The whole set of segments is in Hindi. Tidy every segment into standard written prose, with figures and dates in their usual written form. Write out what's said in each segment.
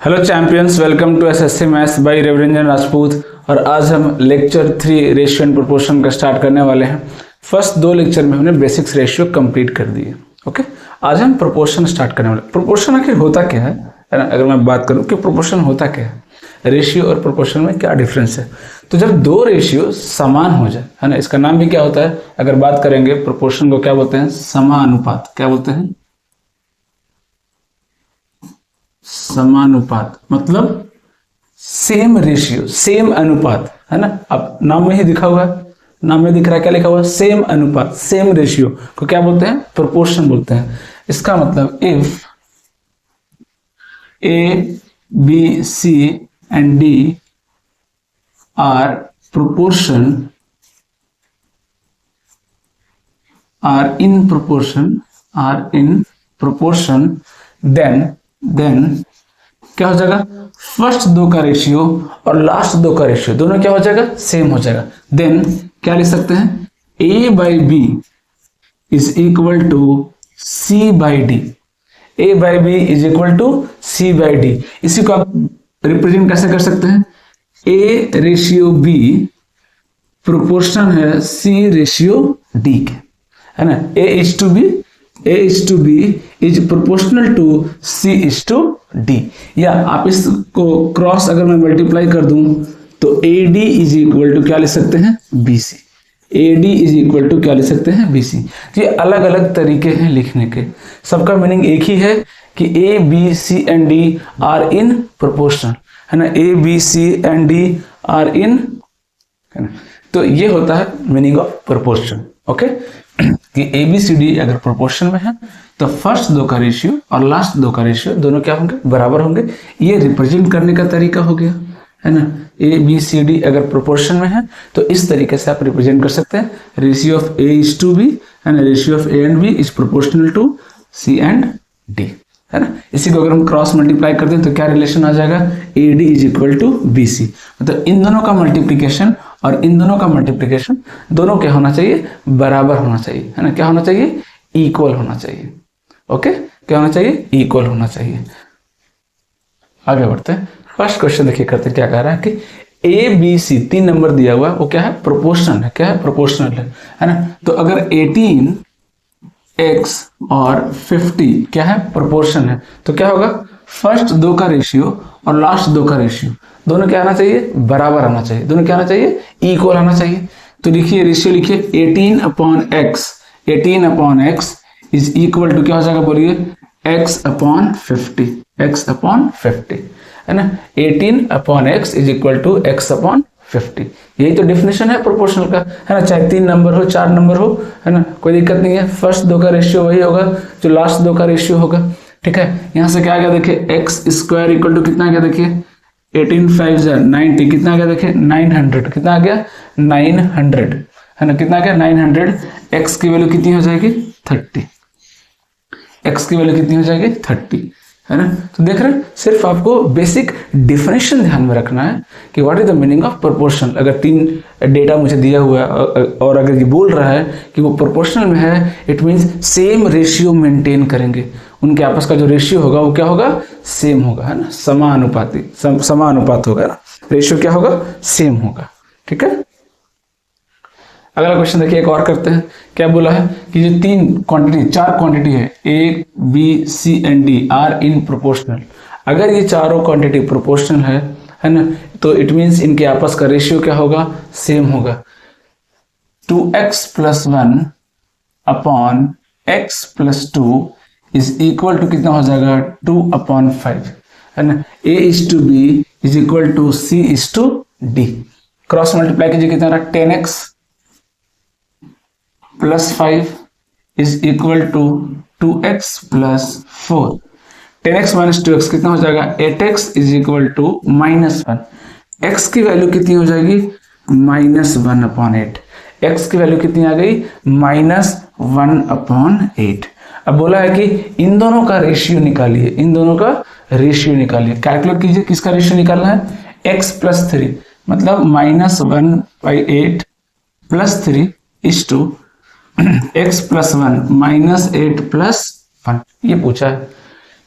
Hello champions, welcome to SSC maths by Raviranjan Rajput. और आज हम लेक्चर 3 रेशियो एंड प्रोपोर्शन का स्टार्ट करने वाले हैं। फर्स्ट 2 लेक्चर में हमने बेसिक्स रेशियो कंप्लीट कर दिए। ओके, आज हम प्रोपोर्शन स्टार्ट करने वाले। प्रोपोर्शन आखिर होता क्या है ना? अगर मैं बात करूं कि प्रोपोर्शन होता क्या है, रेशियो और प्रोपोर्शन में क्या डिफरेंस है, तो जब 2 रेशियो समान हो जाए, है ना, इसका नाम भी क्या होता है? अगर बात करेंगे प्रोपोर्शन को क्या बोलते हैं? समानुपात। क्या बोलते हैं? समानुपात मतलब सेम रेशियो, सेम अनुपात, है ना। अब नाम में ही दिखा हुआ है, नाम में दिख रहा है, क्या लिखा हुआ है? सेम अनुपात, सेम रेशियो को क्या बोलते हैं? प्रोपोर्शन बोलते हैं। इसका मतलब if A B C and D are proportion, are in proportion, then क्या हो जाएगा? फर्स्ट 2 का रेशियो और लास्ट 2 का रेशियो दोनों क्या हो जाएगा? सेम हो जाएगा। देन क्या लिख सकते हैं? A by B is equal to C by D. A by B is equal to C by D. इसी को आप रिप्रेजेंट कैसे कर सकते हैं? ए रेशियो बी प्रोपोर्शन है सी रेशियो डी के, है ना। A is to B is proportional to C is to D. या आप इसको क्रॉस अगर मैं मल्टीप्लाई कर दूं तो A D is equal to क्या लिख सकते हैं? B C. A D is equal to क्या लिख सकते हैं? B C. ये अलग अलग तरीके हैं लिखने के, सबका मीनिंग एक ही है कि A B C and D are in proportional, है ना। A B C and D are in, है ना। तो ये होता है मीनिंग ऑफ प्रोपोर्शन। ओके, कि ए बी सी डी अगर प्रोपोर्शन में है तो फर्स्ट 2 का रेशियो और लास्ट 2 का रेशियो दोनों क्या होंगे? बराबर होंगे। ये रिप्रेजेंट करने का तरीका हो गया, है ना। ए बी सी डी अगर प्रोपोर्शन में है तो इस तरीके से आप रिप्रेजेंट कर सकते हैं। Ratio of A is to B, है ना। Ratio of A and B is proportional to C and D, है ना। इसी को अगर हम क्रॉस मल्टीप्लाई करते हैं तो क्या रिलेशन आ जाएगा? A D is equal to B C. मतलब इन दोनों का मल्टीप्लीकेशन और इन दोनों का मल्टीप्लीकेशन दोनों क्या होना चाहिए? बराबर होना चाहिए, है ना। क्या होना चाहिए? इक्वल होना चाहिए। ओके, क्या होना चाहिए? इक्वल होना चाहिए। आगे बढ़ते हैं। फर्स्ट क्वेश्चन देखिए करते क्या कह रहा है कि ए बी सी 3 नंबर दिया हुआ है, वो क्या है? प्रोपोर्शनल है। क्या है? प्रोपोर्शनल है ना। तो अगर 18x और 50 क्या है? प्रोपोर्शन है, तो क्या होगा? फर्स्ट 2 का रेशियो और लास्ट 2 का रेशियो दोनों क्या आना चाहिए? बराबर आना चाहिए। दोनों क्या आना चाहिए? इक्वल आना चाहिए। तो लिखिए रेशियो, लिखिए 18 upon X is equal to क्या हो जाएगा? बोलिए x अपॉन 50, x अपॉन 50, है ना। 18 upon X is equal to x upon 50। यही तो डेफिनेशन है प्रोपोर्शनल का, है ना। चाहे 3 नंबर हो, 4 नंबर हो, है ना, कोई दिक्कत नहीं है। फर्स्ट 2 का रेशियो वही होगा जो लास्ट 2 का रेशियो होगा। ठीक है, यहां से क्या आ गया? देखिए एक्स स्क्वायर इक्वल टू कितना आ गया? देखिए 18 5 90, कितना आ गया? देखिए 900, कितना आ गया? 900, है ना। कितना आ गया? 900। एक्स की वैल्यू कितनी हो जाएगी? 30। एक्स की वैल्यू कितनी हो जाएगी? 30, है ना। तो देख रहे हैं, सिर्फ आपको बेसिक डिफिनेशन ध्यान में रखना है कि what is the meaning of proportional. अगर 3 डेटा मुझे दिया हुआ है और अगर ये बोल रहा है कि वो प्रोपोर्शनल में है, it means same ratio maintain करेंगे। उनके आपस का जो रेशियो होगा वो क्या होगा? सेम होगा, है ना। समानुपाती, समानुपात होगा ना। रेशियो क्या होगा? सेम होगा। ठीक है, अगला क्वेश्चन देखिए, एक और करते हैं। क्या बोला है कि जो 4 क्वांटिटी है, A B C and D are in proportional. अगर ये चारों क्वांटिटी प्रोपोर्शनल है ना, तो इट मीन्स इनके आपस का रेशियो क्या होगा? सेम होगा। 2x + 1 upon x + 2 is equal to कितना हो जाएगा? 2/5, है ना। a is to B is equal to c is to D. Cross multiply कीजिए, कितना रहा? 10x + 5 is equal to 2x + 4। 10x - 2x कितना हो जाएगा? 8x is equal to -1। x की वैल्यू कितनी हो जाएगी? -1/8। x की वैल्यू कितनी आ गई? -1/8। अब बोला है कि इन दोनों का रेशियो निकालिए, इन दोनों का रेशियो निकालिए। कैलकुलेट कीजिए, किसका रेशियो निकालना है? x + 3 मतलब -1/8 + 3 इज टू x + 1 -8 + 1, ये पूछा है।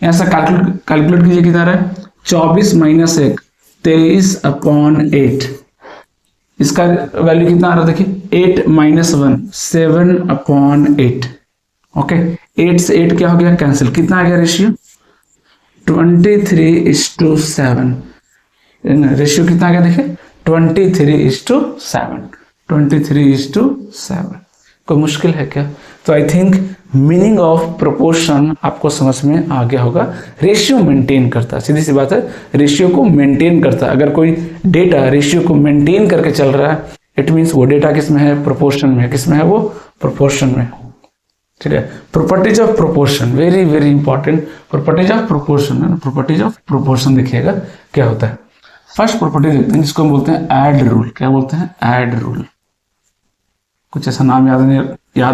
यहां से कैलकुलेट कीजिए, कितना रहा है? 24 माइनस 1 23/8। इसका वैल्यू कितना आ रहा है देखिए, 8 माइनस 1 7/8। ओके, 8 से 8 क्या हो गया, कैंसिल। कितना आ गया रेशियो, 23:7। रेशियो कितना आ गया देखिए, 23:7। 23:7। कोई मुश्किल है क्या? तो I think meaning of proportion आपको समझ में आ गया होगा। रेशियो मेंटेन करता है, सीधी सी बात है, रेशियो को मेंटेन करता है। अगर कोई डेटा रेशियो को मेंटेन करके चल रहा है, इट मीन्स वो डेटा किस में है, प्रोपोर्शन में। किस में है वो, प्रोपोर्शन में। ठीक है, properties of proportion, very very important. Properties of proportion है ना, प्रॉपर्टीज ऑफ प्रोपोर्शन देखिएगा क्या होता है। फर्स्ट प्रॉपर्टी देखते हैं जिसको हम बोलते हैं ऐड रूल। क्या बोलते हैं, ऐड रूल। कुछ ऐसा नाम याद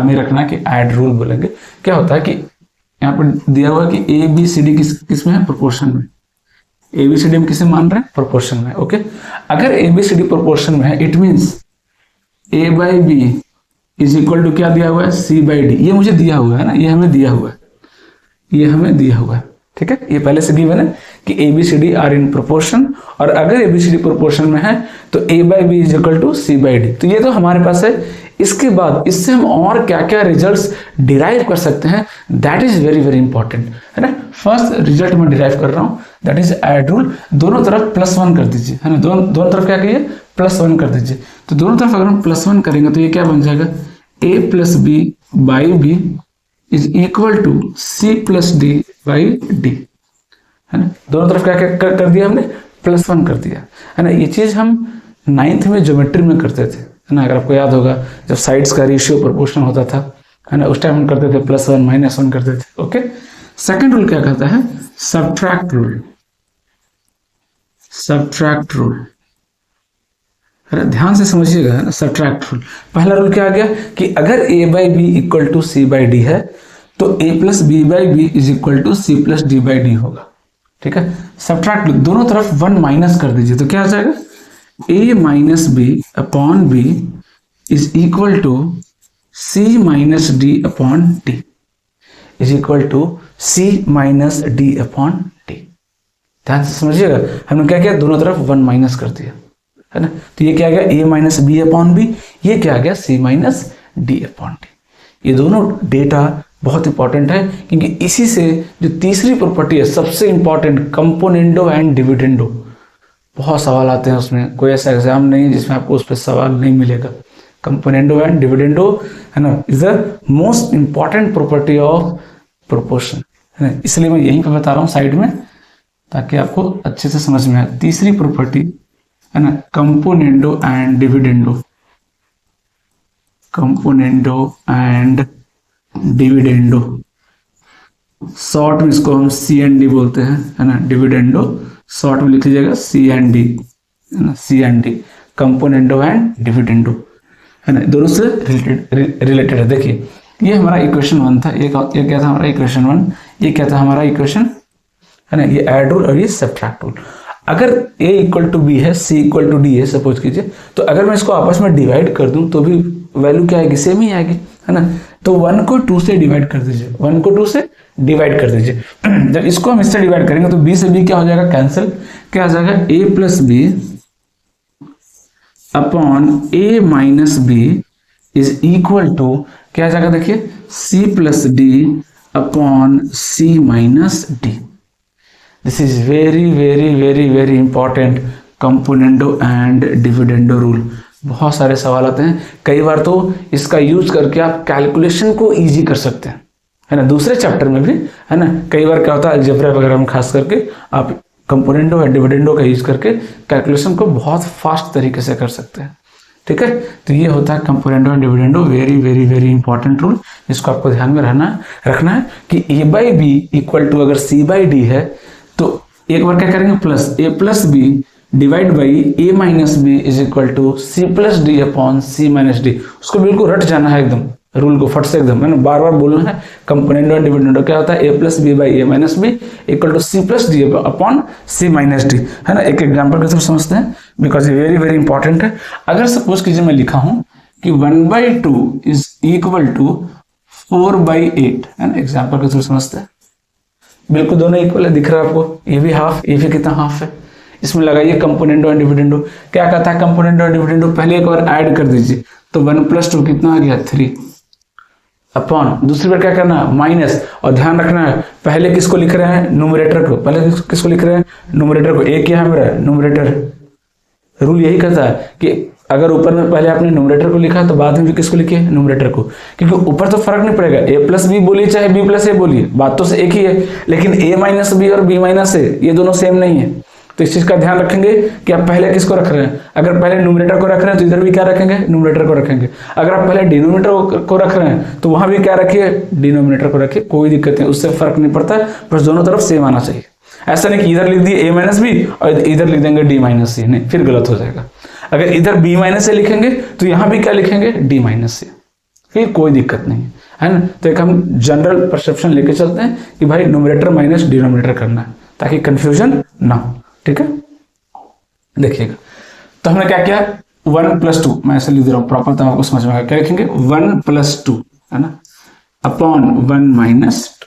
नहीं रखना कि ऐड रूल बोलेंगे। क्या होता है कि यहाँ पर दिया हुआ है कि ए बी सी डी किस में है, प्रोपोर्शन में। ए बी सी डी हम किसे मान रहे हैं, प्रोपोर्शन में। ओके, अगर A B C D proportion में है, it means A by B is equal to क्या दिया हुआ है, सी बाई डी। ये मुझे दिया हुआ है ना, ये हमें दिया हुआ है, ये हमें दिया हुआ है। ठीक है, ये पहले से गिवन है कि A B C D are in proportion, और अगर A B C D proportion में है तो A by B is equal to C by D. तो ये तो हमारे पास है। इसके बाद इससे हम और क्या क्या रिजल्ट्स डिराइव कर सकते हैं, that is very very important, है ना। फर्स्ट रिजल्ट मैं डिराइव कर रहा हूं, दैट इज ऐड रूल। दोनों तरफ +1 कर दीजिए, है ना। दोनों तरफ क्या करिए, +1 कर दीजिए। तो दोनों तरफ अगर हम +1 करेंगे तो ये क्या बन जाएगा, a plus B by B is equal to C plus D by D, है ना। दोनों तरफ क्या कर दिया हमने, +1 कर दिया, है ना। ये चीज हम 9th में ज्योमेट्री में करते थे, है ना। अगर आपको याद होगा, जब साइड्स का रेशियो प्रोपोर्शनल होता था, है ना, उस टाइम हम करते थे +1 -1 करते थे। ओके, सेकेंड रूल क्या कहता है, सबट्रैक्ट रूल। सबट्रैक्ट रूल, ध्यान से समझिएगा, है ना। सबट्रैक्ट रूल, पहला रूल क्या आ गया कि अगर a by B equal to C by D है तो a plus B by B is equal to C plus D by D होगा। ठीक है, सबट्रैक्ट रूल, दोनों तरफ 1 माइनस कर दीजिए तो क्या आ जाएगा, a minus B upon B is equal to C minus D upon D is equal to C minus D upon D. ध्यान से समझिएगा, हमने क्या किया, दोनों तरफ 1 माइनस कर दिया, है ना। तो ये क्या आ गया, a minus B upon B, ये क्या आ गया, c minus D upon D. ये दोनों डेटा बहुत इंपॉर्टेंट है, क्योंकि इसी से जो तीसरी प्रॉपर्टी है सबसे इंपॉर्टेंट, कंपोनेंडो एंड डिविडेंडो, बहुत सवाल आते हैं उसमें। कोई ऐसा एग्जाम नहीं है जिसमें आपको उस पर सवाल नहीं मिलेगा। कंपोनेंडो एंड डिविडेंडो, है ना, is the most important property of proportion, है ना। इसलिए मैं यहीं पर बता रहा हूँ साइड में, ताकि आपको अच्छे से समझ में आए। तीसरी प्रॉपर्टी, है ना, componendo and dividendo. Componendo and dividendo, short में इसको हम CND बोलते हैं, है ना। डिविडेंडो शॉर्ट में लिख लीजिएगा CND, है ना, CND, कंपोनेंडो एंड डिविडेंडो, है ना। दोनों से रिलेटेड है। देखिए, ये हमारा इक्वेशन 1 था, ये क्या था हमारा इक्वेशन 1, ये क्या था हमारा इक्वेशन, है ना। ये ऐड रूल और ये सबट्रैक्ट रूल। अगर a इक्वल टू बी है, c इक्वल टू डी है सपोज कीजिए, तो अगर मैं इसको आपस में डिवाइड कर दूं तो भी वैल्यू क्या आएगी, सेम ही आएगी, है ना। तो 1 को 2 से डिवाइड कर दीजिए, 1 को 2 से डिवाइड कर दीजिए। जब इसको हम इससे डिवाइड करेंगे तो b से b क्या हो जाएगा, कैंसिल। क्या आ जाएगा, a plus B upon a minus B is equal to क्या आ जाएगा, देखिए, c plus D upon c minus D. This is very very very very important, componendo and dividendo rule. बहुत सारे सवाल आते हैं, कई बार तो इसका यूज करके आप कैलकुलेशन को इजी कर सकते हैं, है ना। दूसरे चैप्टर में भी, है ना, कई बार क्या होता है, अलजेब्रा वगैरह में खास करके आप कंपोनेंडो एंड डिविडेंडो का यूज करके कैलकुलेशन को बहुत फास्ट तरीके से कर सकते हैं। ठीक है, तो ये होता है componendo and dividendo, very very very important rule, जिसको आपको ध्यान में रखना है कि a by B equal to अगर c बाई डी है तो एक बार क्या करेंगे, plus a plus B divide by a minus B is equal to c plus D upon c minus D. उसको बिल्कुल रट जाना है एकदम, रूल को फट से एकदम, है ना, बार बार बोलना है। कंपोनेंडो एंड डिविडेंडो क्या होता है, a plus B by a minus B equal to c plus D upon c minus D, है ना। एक एग्जाम्पल के थ्रू समझते हैं, बिकॉज ये वेरी वेरी इंपॉर्टेंट है। अगर सपोज कीजिए मैं लिखा हूं कि 1/2 इज इक्वल टू 4/8, है ना, एग्जाम्पल के थ्रू समझते हैं। बिल्कुल दोनों इक्वल है, दिख रहा है आपको, ये भी हाफ, ये भी कितना हाफ है। इसमें लगाइए कंपोनेंडो एंड डिविडेंडो। क्या कहता है कंपोनेंडो एंड डिविडेंडो, पहले एक और ऐड कर दीजिए, तो 1 + 2 कितना आ गया 3 अपॉन, दूसरी बार क्या करना है माइनस, और ध्यान रखना है पहले किसको लिख रहे हैं न्यूमरेटर को, पहले किसको लिख रहे हैं न्यूमरेटर को, एक क्या है मेरा न्यूमरेटर, रूल यही कहता है कि अगर ऊपर में पहले आपने न्यूमरेटर को लिखा तो बाद में भी किसको लिखे न्यूमरेटर को, क्योंकि ऊपर तो फर्क नहीं पड़ेगा, a + b बोलिए चाहे b + a बोलिए, बात तो से एक ही है, लेकिन a - b और b - a ये दोनों सेम नहीं है। तो इस चीज का ध्यान रखेंगे कि आप पहले किसको रख रहे हैं, अगर पहले न्यूमरेटर को रख रहे हैं तो इधर भी क्या रखेंगे न्यूमरेटर को रखेंगे, अगर आप पहले डिनोमिनेटर को रख रहे हैं तो वहां भी क्या रखिए डिनोमिनेटर को रखिए, कोई दिक्कत नहीं, उससे फर्क नहीं पड़ता, बस दोनों तरफ सेम आना चाहिए। ऐसा नहीं कि इधर लिख दिए a - b और इधर लिख देंगे d - c, नहीं फिर गलत हो जाएगा। अगर इधर b - a लिखेंगे तो यहां भी क्या लिखेंगे d - c, फिर कोई दिक्कत नहीं है ना। तो एक हम जनरल परसेप्शन लेके चलते हैं कि भाई न्यूमरेटर माइनस डिनोमिनेटर करना है ताकि कंफ्यूजन ना हो, ठीक है। देखिएगा तो हमने क्या किया 1 + 2, मैं ऐसे लिख दे रहा हूं प्रॉपर, तो आपको समझ में आएगा। क्या लिखेंगे 1 + 2 है ना अपॉन 1 - 2,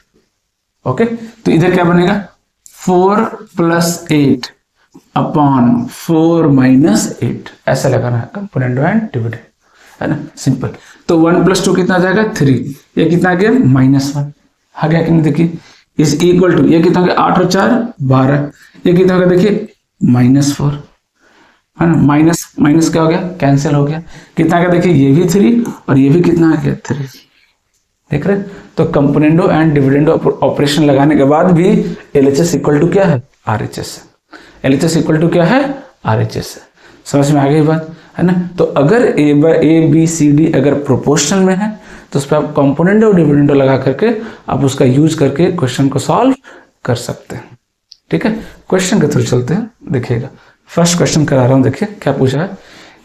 ओके। तो इधर क्या बनेगा 4 + 8 अपॉन 4 - 8, ऐसा लगाना है कंपोनेंट एंड डिविडेंड, है ना, सिंपल। तो 1 + 2 कितना आ जाएगा 3, ये कितना आ गया -1 आ गया कि नहीं, देखिए इज इक्वल टू, ये कितना हो गया 8 और 4 12, ये कितना हो गया देखिए -4, है ना, माइनस क्या हो गया कैंसिल हो गया, कितना आ गया देखिए ये भी 3 और ये भी कितना आ गया 3, देख रहे। तो कंपोनेंडो एंड डिविडेंडो ऑपरेशन लगाने के बाद भी LHS इक्वल टू क्या है RHS, LHS इक्वल टू क्या है RHS है। समझ में आ गई बात, है ना। तो अगर A B C D अगर प्रोपोर्शनल में है तो उस पर आप कंपोनेंडो और डिविडेंडो लगा करके आप उसका यूज करके क्वेश्चन को सॉल्व कर सकते हैं, ठीक है। क्वेश्चन के थ्रू चलते हैं, देखिएगा फर्स्ट क्वेश्चन करा रहा हूं, देखिए क्या पूछा है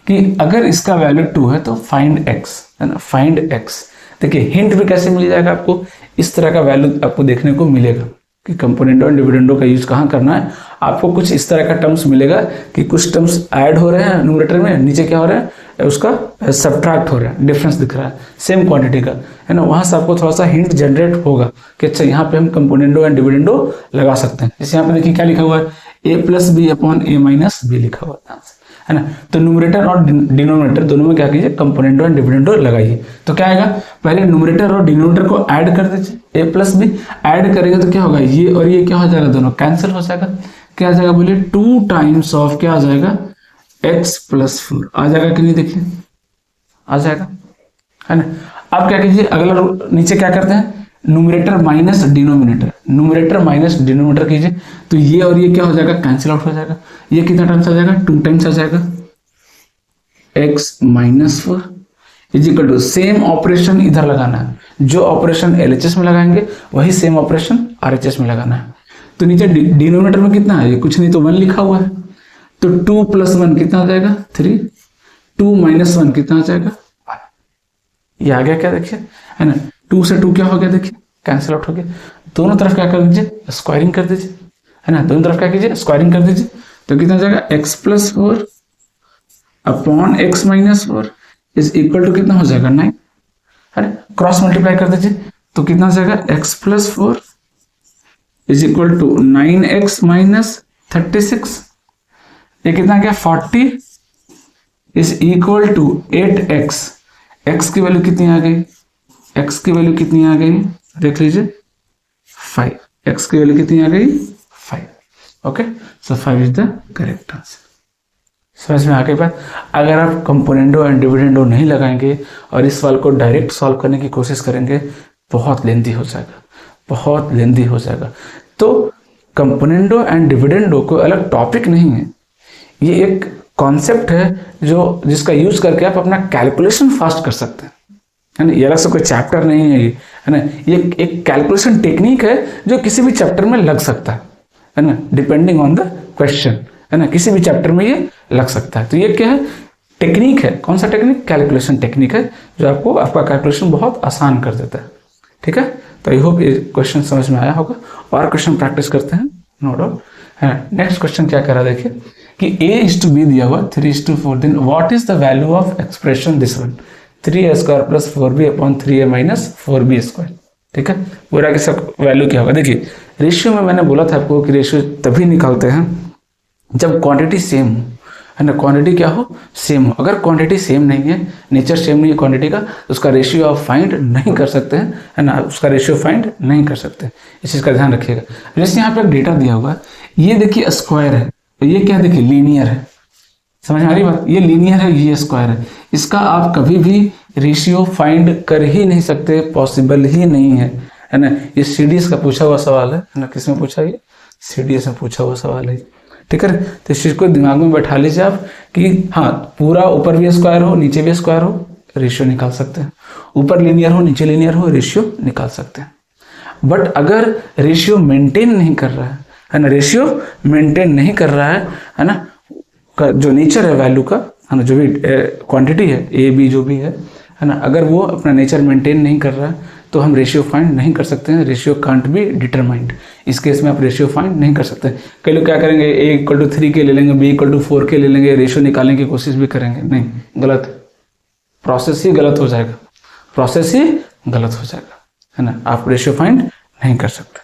कि अगर इसका वैल्यू 2 है तो फाइंड x, है ना, फाइंड x। देखिए हिंट भी कैसे मिल जाएगा आपको, इस तरह का वैल्यू आपको देखने को मिलेगा कि कंपोनेंडो और डिविडेंडो का यूज कहाँ करना है। आपको कुछ इस तरह का टर्म्स मिलेगा कि कुछ टर्म्स ऐड हो रहे हैं न्यूमरेटर में, नीचे क्या हो रहा है उसका सब्ट्रैक्ट हो रहा है, डिफरेंस दिख रहा है सेम क्वांटिटी का, है ना। वहां से आपको थोड़ा सा हिंट जनरेट होगा कि अच्छा यहाँ पे हम कंपोनेंडो एंड डिविडेंडो लगा सकते हैं। जैसे यहाँ पे देखिए क्या लिखा हुआ है a + b upon a - b लिखा हुआ है ना। तो न्यूमरेटर और डिनोमिनेटर दोनों में क्या कीजिए कंपोनेंडो एंड डिविडेंडो लगाइए। तो क्या आएगा पहले न्यूमरेटर और डिनोमिनेटर को ऐड कर दीजिए, a + b ऐड करेंगे तो क्या होगा ये और ये क्या हो जाएगा दोनों कैंसिल हो जाएगा, क्या आ जाएगा बोलिए 2 टाइम्स ऑफ क्या आ जाएगा x + 4 आ जाएगा कि नहीं, देखिए आ जाएगा, है ना। अब क्या कीजिए अगला नीचे क्या करते हैं numerator minus denominator, numerator minus denominator कीजिए तो ये और ये क्या हो जाएगा कैंसिल आउट हो जाएगा, ये कितना टाइम्स आ जाएगा 2 टाइम्स आ जाएगा x - 4 is equal to same operation इधर लगाना है, जो ऑपरेशन LHS में लगाएंगे वही सेम ऑपरेशन RHS में लगाना है। तो नीचे डिनोमिनेटर में कितना है ये कुछ नहीं तो 1 लिखा हुआ है, तो 2 + 1 कितना आ जाएगा 3, 2 - 1 कितना आ जाएगा 1, ये आ गया क्या देखिए, है ना। 2 से 2 क्या हो गया देखिए कैंसिल आउट हो गया, दोनों तरफ क्या कर दीजिए स्क्वायरिंग कर दीजिए, है ना, दोनों तरफ क्या कीजिए स्क्वायरिंग कर दीजिए तो कितना आ जाएगा x + 4 upon x - 4 is equal to कितना हो जाएगा 9, है ना। क्रॉस मल्टीप्लाई कर दीजिए तो कितना हो जाएगा x + 4 is equal to 9x - 36, ये कितना आ गया 40 is equal to 8x, x की वैल्यू कितनी आ गई, x की वैल्यू कितनी आ गई देख लीजिए 5, x की वैल्यू कितनी आ गई 5, okay. So 5 is the correct answer. समझ में आ गई बात। अगर आप कंपोनेंडो एंड डिविडेंडो नहीं लगाएंगे और इस सवाल को डायरेक्ट सॉल्व करने की कोशिश करेंगे बहुत लेंदी हो जाएगा, बहुत लेंदी हो जाएगा। तो कंपोनेंडो एंड डिविडेंडो कोई अलग टॉपिक नहीं है, ये एक कॉन्सेप्ट है जो जिसका यूज करके आप अपना कैलकुलेशन फास्ट कर सकते हैं, है ना। ये अलग से कोई चैप्टर नहीं है ये, है ना, ये एक कैलकुलेशन टेक्निक है जो किसी भी चैप्टर में लग सकता है ना, डिपेंडिंग ऑन द क्वेश्चन, है ना, किसी भी चैप्टर में ये लग सकता है। तो ये क्या है टेक्निक है, कौन सा टेक्निक कैलकुलेशन टेक्निक है जो आपको आपका कैलकुलेशन बहुत आसान कर देता है, ठीक है। तो आई होप ये क्वेश्चन समझ में आया होगा, और क्वेश्चन प्रैक्टिस करते हैं नो डाउट, है ना। नेक्स्ट क्वेश्चन क्या करा देखिए कि a/b दिया हुआ 3:4, then what is the value of expression this one 3a² + 4b upon 3a - 4b²। ठीक है, पूरा के सब वैल्यू क्या होगा। देखिए रेशियो में मैंने बोला था आपको कि रेशियो तभी निकालते हैं जब क्वांटिटी सेम हो, है ना, क्वांटिटी क्या हो, सेम हो। अगर क्वांटिटी सेम नहीं है, नेचर सेम नहीं है क्वांटिटी का, तो उसका रेशियो आप फाइंड नहीं कर सकते हैं, है ना, उसका रेशियो फाइंड नहीं कर सकते। इस चीज़ का ध्यान रखिएगा। जैसे यहाँ पे एक डेटा दिया हुआ है, ये देखिए स्क्वायर है, तो ये क्या देखिए लीनियर है, समझ में आ रही बात, ये लीनियर है, ये स्क्वायर है, इसका आप कभी भी रेशियो फाइंड कर ही नहीं सकते, पॉसिबल ही नहीं है ना। ये सीडीएस का पूछा हुआ सवाल है ना, किसमें पूछा, ये सीडीएस में पूछा हुआ सवाल है, ठीक है। तो इस चीज़ को दिमाग में बैठा लीजिए आप कि हाँ, पूरा ऊपर भी स्क्वायर हो नीचे भी स्क्वायर हो, रेशियो निकाल सकते हैं, ऊपर लीनियर हो नीचे लीनियर हो, रेशियो निकाल सकते हैं। बट अगर रेशियो मेंटेन नहीं कर रहा है ना, रेशियो मेंटेन नहीं कर रहा है ना, जो नेचर है वैल्यू का, है ना, जो भी क्वांटिटी है ए बी जो भी है ना, अगर वो अपना नेचर मेंटेन नहीं कर रहा है तो हम रेशियो फाइंड नहीं कर सकते हैं, रेशियो कांट बी डिटरमाइंड। इस केस में आप रेशियो फाइंड नहीं कर सकते। कई लोग क्या करेंगे, a = 3 के ले लेंगे, b = 4 के ले लेंगे, रेशियो निकालने की कोशिश भी करेंगे, नहीं, गलत, प्रोसेस ही गलत हो जाएगा, प्रोसेस ही गलत हो जाएगा, है ना, आप रेशियो फाइंड नहीं कर सकते,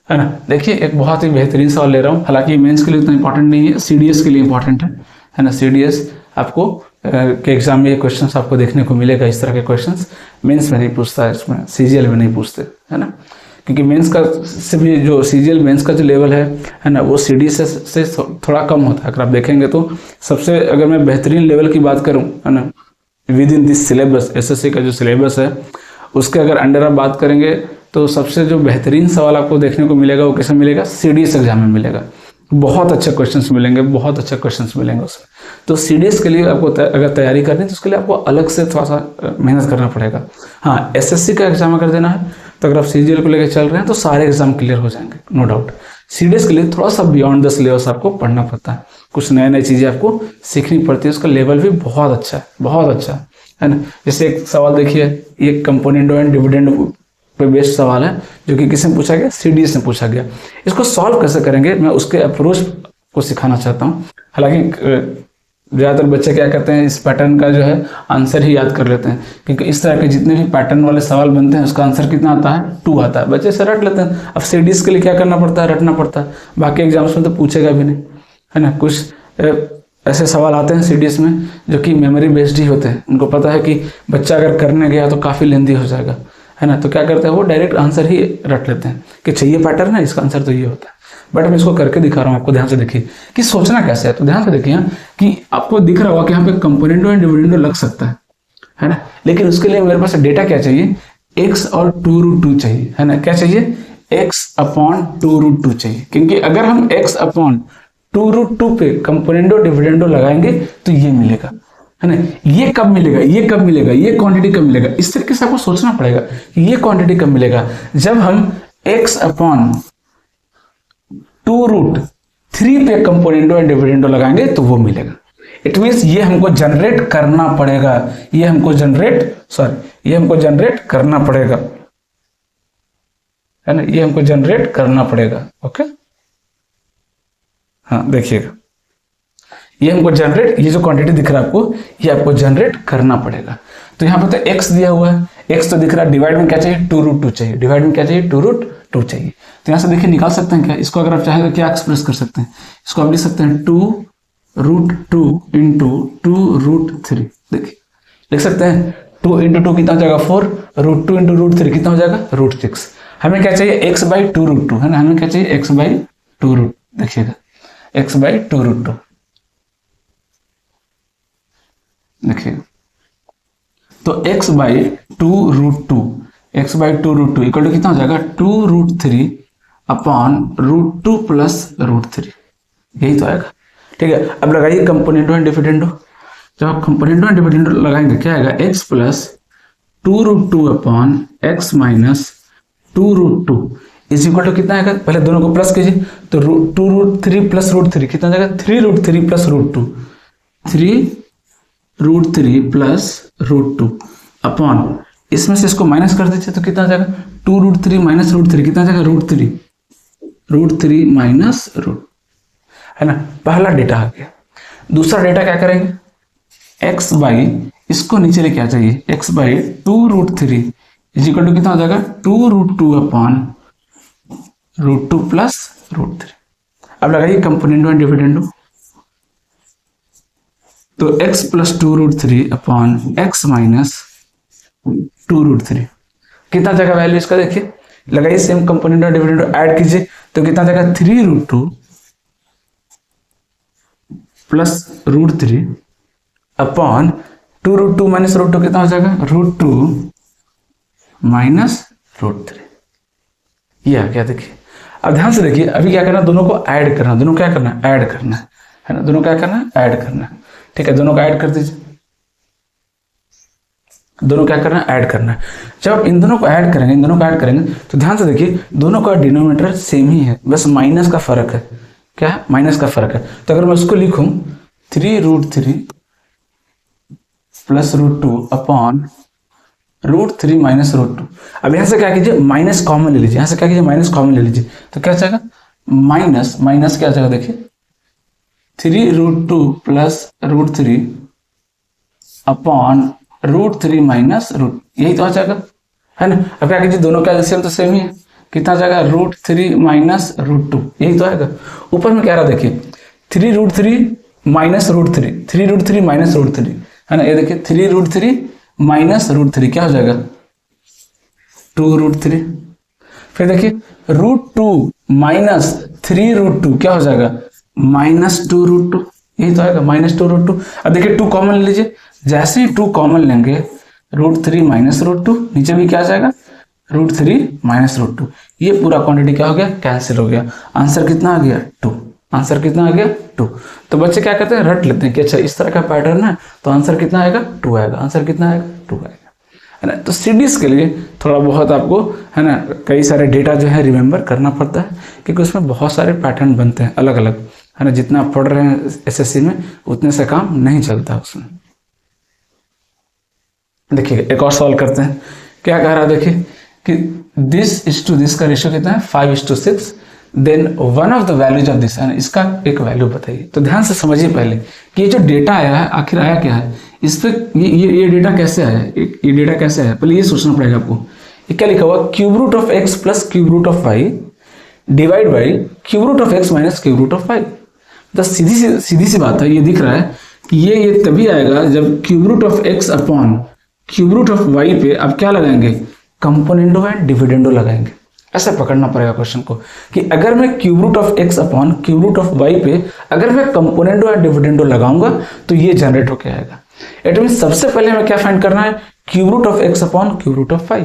है ना। देखिए एक बहुत ही बेहतरीन सवाल ले रहा हूँ, हालांकि मेंस के लिए उतना इंपॉर्टेंट नहीं है, सीडीएस के लिए इंपॉर्टेंट है ना। सीडीएस आपको के एग्जाम में ये क्वेश्चंस आपको देखने को मिलेगा, इस तरह के क्वेश्चंस मेंस में नहीं पूछता है, इसमें सीजीएल में नहीं पूछते, है ना, क्योंकि मेंस का से भी जो सीजीएल मेंस का जो लेवल है ना, वो सीडीएस से थोड़ा कम होता है। अगर आप देखेंगे तो सबसे, अगर मैं बेहतरीन लेवल की बात करूँ, है ना, with in this syllabus, SSC का जो सिलेबस है उसके अगर अंडर आप बात करेंगे तो सबसे जो बेहतरीन सवाल आपको देखने को मिलेगा वो कैसे मिलेगा, सीडीएस एग्जाम में मिलेगा। बहुत अच्छे क्वेश्चंस मिलेंगे, बहुत अच्छे क्वेश्चंस मिलेंगे उसमें। तो सीडीएस के लिए आपको अगर तैयारी करनी है तो उसके लिए आपको अलग से थोड़ा सा मेहनत करना पड़ेगा। हाँ, एसएससी का एग्जाम अगर देना है तो अगर आप सीजीएल को लेकर चल रहे हैं तो सारे एग्जाम क्लियर हो जाएंगे, नो डाउट। सीडीएस के लिए थोड़ा सा बियॉन्ड द सिलेबस आपको पढ़ना पड़ता है, कुछ नए नई चीज़ें आपको सीखनी पड़ती है, उसका लेवल भी बहुत अच्छा है, बहुत अच्छा है ना। जैसे एक सवाल देखिए, ये component and dividend pay based सवाल है जो कि किससे पूछा गया, सीडीएस से पूछा गया। इसको सॉल्व कैसे करेंगे मैं उसके अप्रोच को सिखाना चाहता हूँ। हालांकि ज़्यादातर बच्चे क्या करते हैं, इस पैटर्न का जो है आंसर ही याद कर लेते हैं, क्योंकि इस तरह के जितने भी पैटर्न वाले सवाल बनते हैं उसका आंसर कितना आता है, 2 आता है, बच्चे से रट लेते हैं। अब सीडीएस के लिए क्या करना पड़ता है, रटना पड़ता है, बाकी एग्जाम्स में तो पूछेगा भी नहीं, है ना। कुछ ऐसे सवाल आते हैं सीडीएस में जो कि मेमोरी बेस्ड ही होते हैं, उनको पता है कि बच्चा अगर करने गया तो काफ़ी लेंदी हो जाएगा, है ना, तो क्या करते हैं वो डायरेक्ट आंसर ही रट लेते हैं कि चाहिए पैटर्न है, इसका आंसर तो ये होता है। बट मैं इसको करके दिखा रहा हूँ आपको, ध्यान से देखिए कि सोचना कैसे है। तो ध्यान से देखिए कि आपको दिख रहा होगा कि यहाँ पे कंपोनेंटो एंड डिविडेंडो लग सकता है ना, लेकिन उसके लिए मेरे पास डेटा क्या चाहिए, x और 2√2 चाहिए, है ना, क्या चाहिए, x/2√2 चाहिए, क्योंकि अगर हम x/2√2 पे कंपोनेंटो डिविडेंडो लगाएंगे तो ये मिलेगा, है ना। ये कब मिलेगा, ये कब मिलेगा, ये क्वांटिटी कब मिलेगा, इस तरीके से आपको सोचना पड़ेगा कि ये क्वांटिटी कब मिलेगा, जब हम x/2√3 पे कंपोनेंटो एंड डिविडेंडो लगाएंगे तो वो मिलेगा। इट मीन्स ये हमको जनरेट करना पड़ेगा, ये हमको जनरेट करना पड़ेगा, है ना, ये हमको जनरेट करना पड़ेगा। ओके, हाँ देखिएगा, ये हमको जनरेट, ये जो क्वांटिटी दिख रहा है आपको, ये आपको जनरेट करना पड़ेगा। तो यहाँ पे तो x दिया हुआ है, x तो दिख रहा है, डिवाइड में क्या चाहिए, 2√2 चाहिए, डिवाइड में क्या चाहिए, 2√2 चाहिए। तो यहाँ से देखिए निकाल सकते हैं क्या, इसको अगर आप चाहें तो क्या एक्सप्रेस कर सकते हैं, इसको आप लिख सकते हैं 2√2 इंटू 2√3, देखिए लिख सकते हैं 2 इंटू 2 कितना हो जाएगा 4, √2 इंटू √3 कितना हो जाएगा √6। हमें क्या चाहिए x/2√2, है ना, हमें क्या चाहिए x/2√2, देखिएगा x/2√2 देखिएगा। तो x/2√2 इक्वल टू कितना हो जाएगा 2√3/√2 प्लस √3, यही तो आएगा, ठीक है। अब लगाइए कंपोनेंटो एंड डिविडेंडो, जब आप कंपोनेंटो एंड डिविडेंडो लगाएंगे क्या आएगा, x plus 2√2/x minus 2√2 is equal to कितना आएगा, पहले दोनों को प्लस कीजिए, तो 2√3 प्लस √3 कितना जाएगा 3√3 प्लस √2, 3√3 प्लस √2 अपॉन, इसमें से इसको माइनस कर दीजिए तो कितना जाएगा 2√3 माइनस √3 कितना जाएगा √3 माइनस √, है ना। पहला डेटा आ गया। दूसरा डेटा क्या करेंगे, x बाई, इसको नीचे लेके आ जाइए, x/2√3 इज इक्वल टू कितना हो जाएगा 2√2 अपॉन √2 प्लस √3। अब लगाइए कंपोनेंडो एंड डिविडेंडो, तो x plus 2√3 upon x minus 2√3 कितना जगह वैल्यू इसका देखिए, लगाइए सेम कंपोनेंट और डिविडेंड ऐड कीजिए तो कितना जगह 3√2 प्लस √3 अपॉन 2√2 माइनस √2 कितना हो जाएगा √2 माइनस √3। ये आ गया देखिए। अब ध्यान से देखिए, अभी क्या करना, दोनों को ऐड करना, दोनों क्या करना ऐड करना है ना, दोनों क्या करना ऐड करना। ठीक है, दोनों को ऐड कर दीजिए, दोनों क्या करना है ऐड करना है। जब इन दोनों को ऐड करेंगे, इन दोनों को ऐड करेंगे तो ध्यान से देखिए दोनों का डिनोमिनेटर सेम ही है, बस माइनस का फर्क है। क्या है, माइनस का फर्क है। तो अगर मैं उसको लिखूं 3√3 प्लस √2 अपॉन √3 माइनस √2। अब यहां से क्या कीजिए, माइनस कॉमन ले लीजिए, यहां से क्या कीजिए माइनस कॉमन ले लीजिए, तो क्या जाएगा माइनस, माइनस क्या जाएगा देखिए 3√2 प्लस √3 अपॉन √3 माइनस √, यही तो आ जाएगा है ना। अब क्या कीजिए, दोनों का एलसीएम तो सेम ही है, कितना जाएगा √3 माइनस √2, यही तो आएगा। ऊपर में क्या रहा देखिए 3√3 माइनस √3, 3√3 माइनस √3 है ना, ये देखिए 3√3 माइनस √3 क्या हो जाएगा 2√3। फिर देखिए √2 माइनस 3√2 क्या हो जाएगा माइनस 2√2, यही तो आएगा माइनस 2√2। अब देखिए 2 कॉमन ले लीजिए, जैसे ही 2 कॉमन लेंगे √3 माइनस √2, नीचे भी क्या आ जाएगा √3 माइनस √2, ये पूरा क्वांटिटी क्या हो गया कैंसिल हो गया। आंसर कितना आ गया 2, आंसर कितना आ गया 2। तो बच्चे क्या करते हैं रट लेते हैं कि अच्छा इस तरह का पैटर्न है तो आंसर कितना आएगा 2 आएगा, आंसर कितना आएगा 2 आएगा, है ना। तो सीडीज के लिए थोड़ा बहुत आपको है ना कई सारे डेटा जो है रिमेंबर करना पड़ता है, क्योंकि उसमें बहुत सारे पैटर्न बनते हैं अलग अलग, है ना। जितना आप पढ़ रहे हैं एसएससी में उतने से काम नहीं चलता उसमें। देखिए एक और सवाल करते हैं, क्या कह रहा है देखिए कि दिस इज टू दिस का रेशियो कितना है 5:6, then one of the values of this, इसका एक वैल्यू बताइए। तो ध्यान से समझिए पहले कि ये जो डेटा आया है आखिर आया क्या है, इस पे ये डेटा कैसे आया है, ये डेटा कैसे आया, पहले ये सोचना पड़ेगा आपको। ये क्या लिखा हुआ cube root of x plus cube root of Y divide by cube root of X minus cube root of Y. तो सीधी सी बात है, ये दिख रहा है कि ये तभी आएगा जब cube root of X upon cube root of Y पे आप क्या लगाएंगे कंपोनेंडो एंड डिविडेंडो लगाएंगे। ऐसा पकड़ना पड़ेगा क्वेश्चन को कि अगर मैं cube root of X upon cube root of Y पे अगर मैं कंपोनेंडो एंड डिविडेंडो लगाऊंगा तो ये जनरेट होकर आएगा। इट मीन सबसे पहले हमें क्या फाइंड करना है cube root of X upon cube root of Y,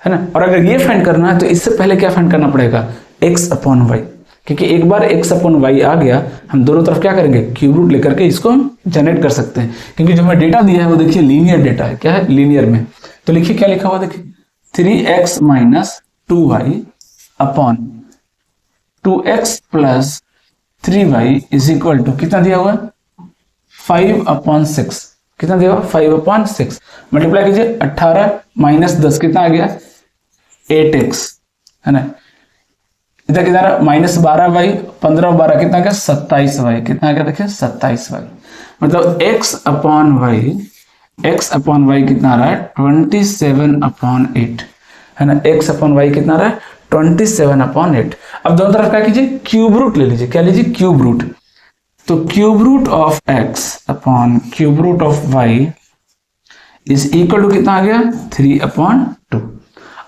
है ना। और अगर ये फाइंड करना है तो इससे पहले क्या फाइंड करना पड़ेगा एक्स अपॉन वाई, क्योंकि एक बार एक्स अपॉन वाई आ गया हम दोनों तरफ क्या करेंगे क्यूब रूट लेकर के इसको हम जनरेट कर सकते हैं, क्योंकि जो हमें डेटा दिया है वो देखिए लीनियर डेटा है। क्या है लीनियर में, तो लिखिए क्या लिखा हुआ देखिए 3x minus 2y upon 2x plus 3y is equal to कितना दिया हुआ है 5/6, कितना दिया हुआ 5/6 मल्टीप्लाई कीजिए 18 माइनस 10 कितना आ गया 8x, है ना। इधर कितना -12y 15/12 कितना गया 27y, कितना गया देखिए 27y, मतलब x अपॉन वाई कितना आ रहा है 27/8, है ना। x अपॉन वाई कितना आ रहा है 27/8। अब दोनों तरफ क्या कीजिए क्यूब रूट ले लीजिए, क्या लीजिए क्यूब रूट, तो cube root of x upon cube root of y is equal to कितना आ गया 3/2।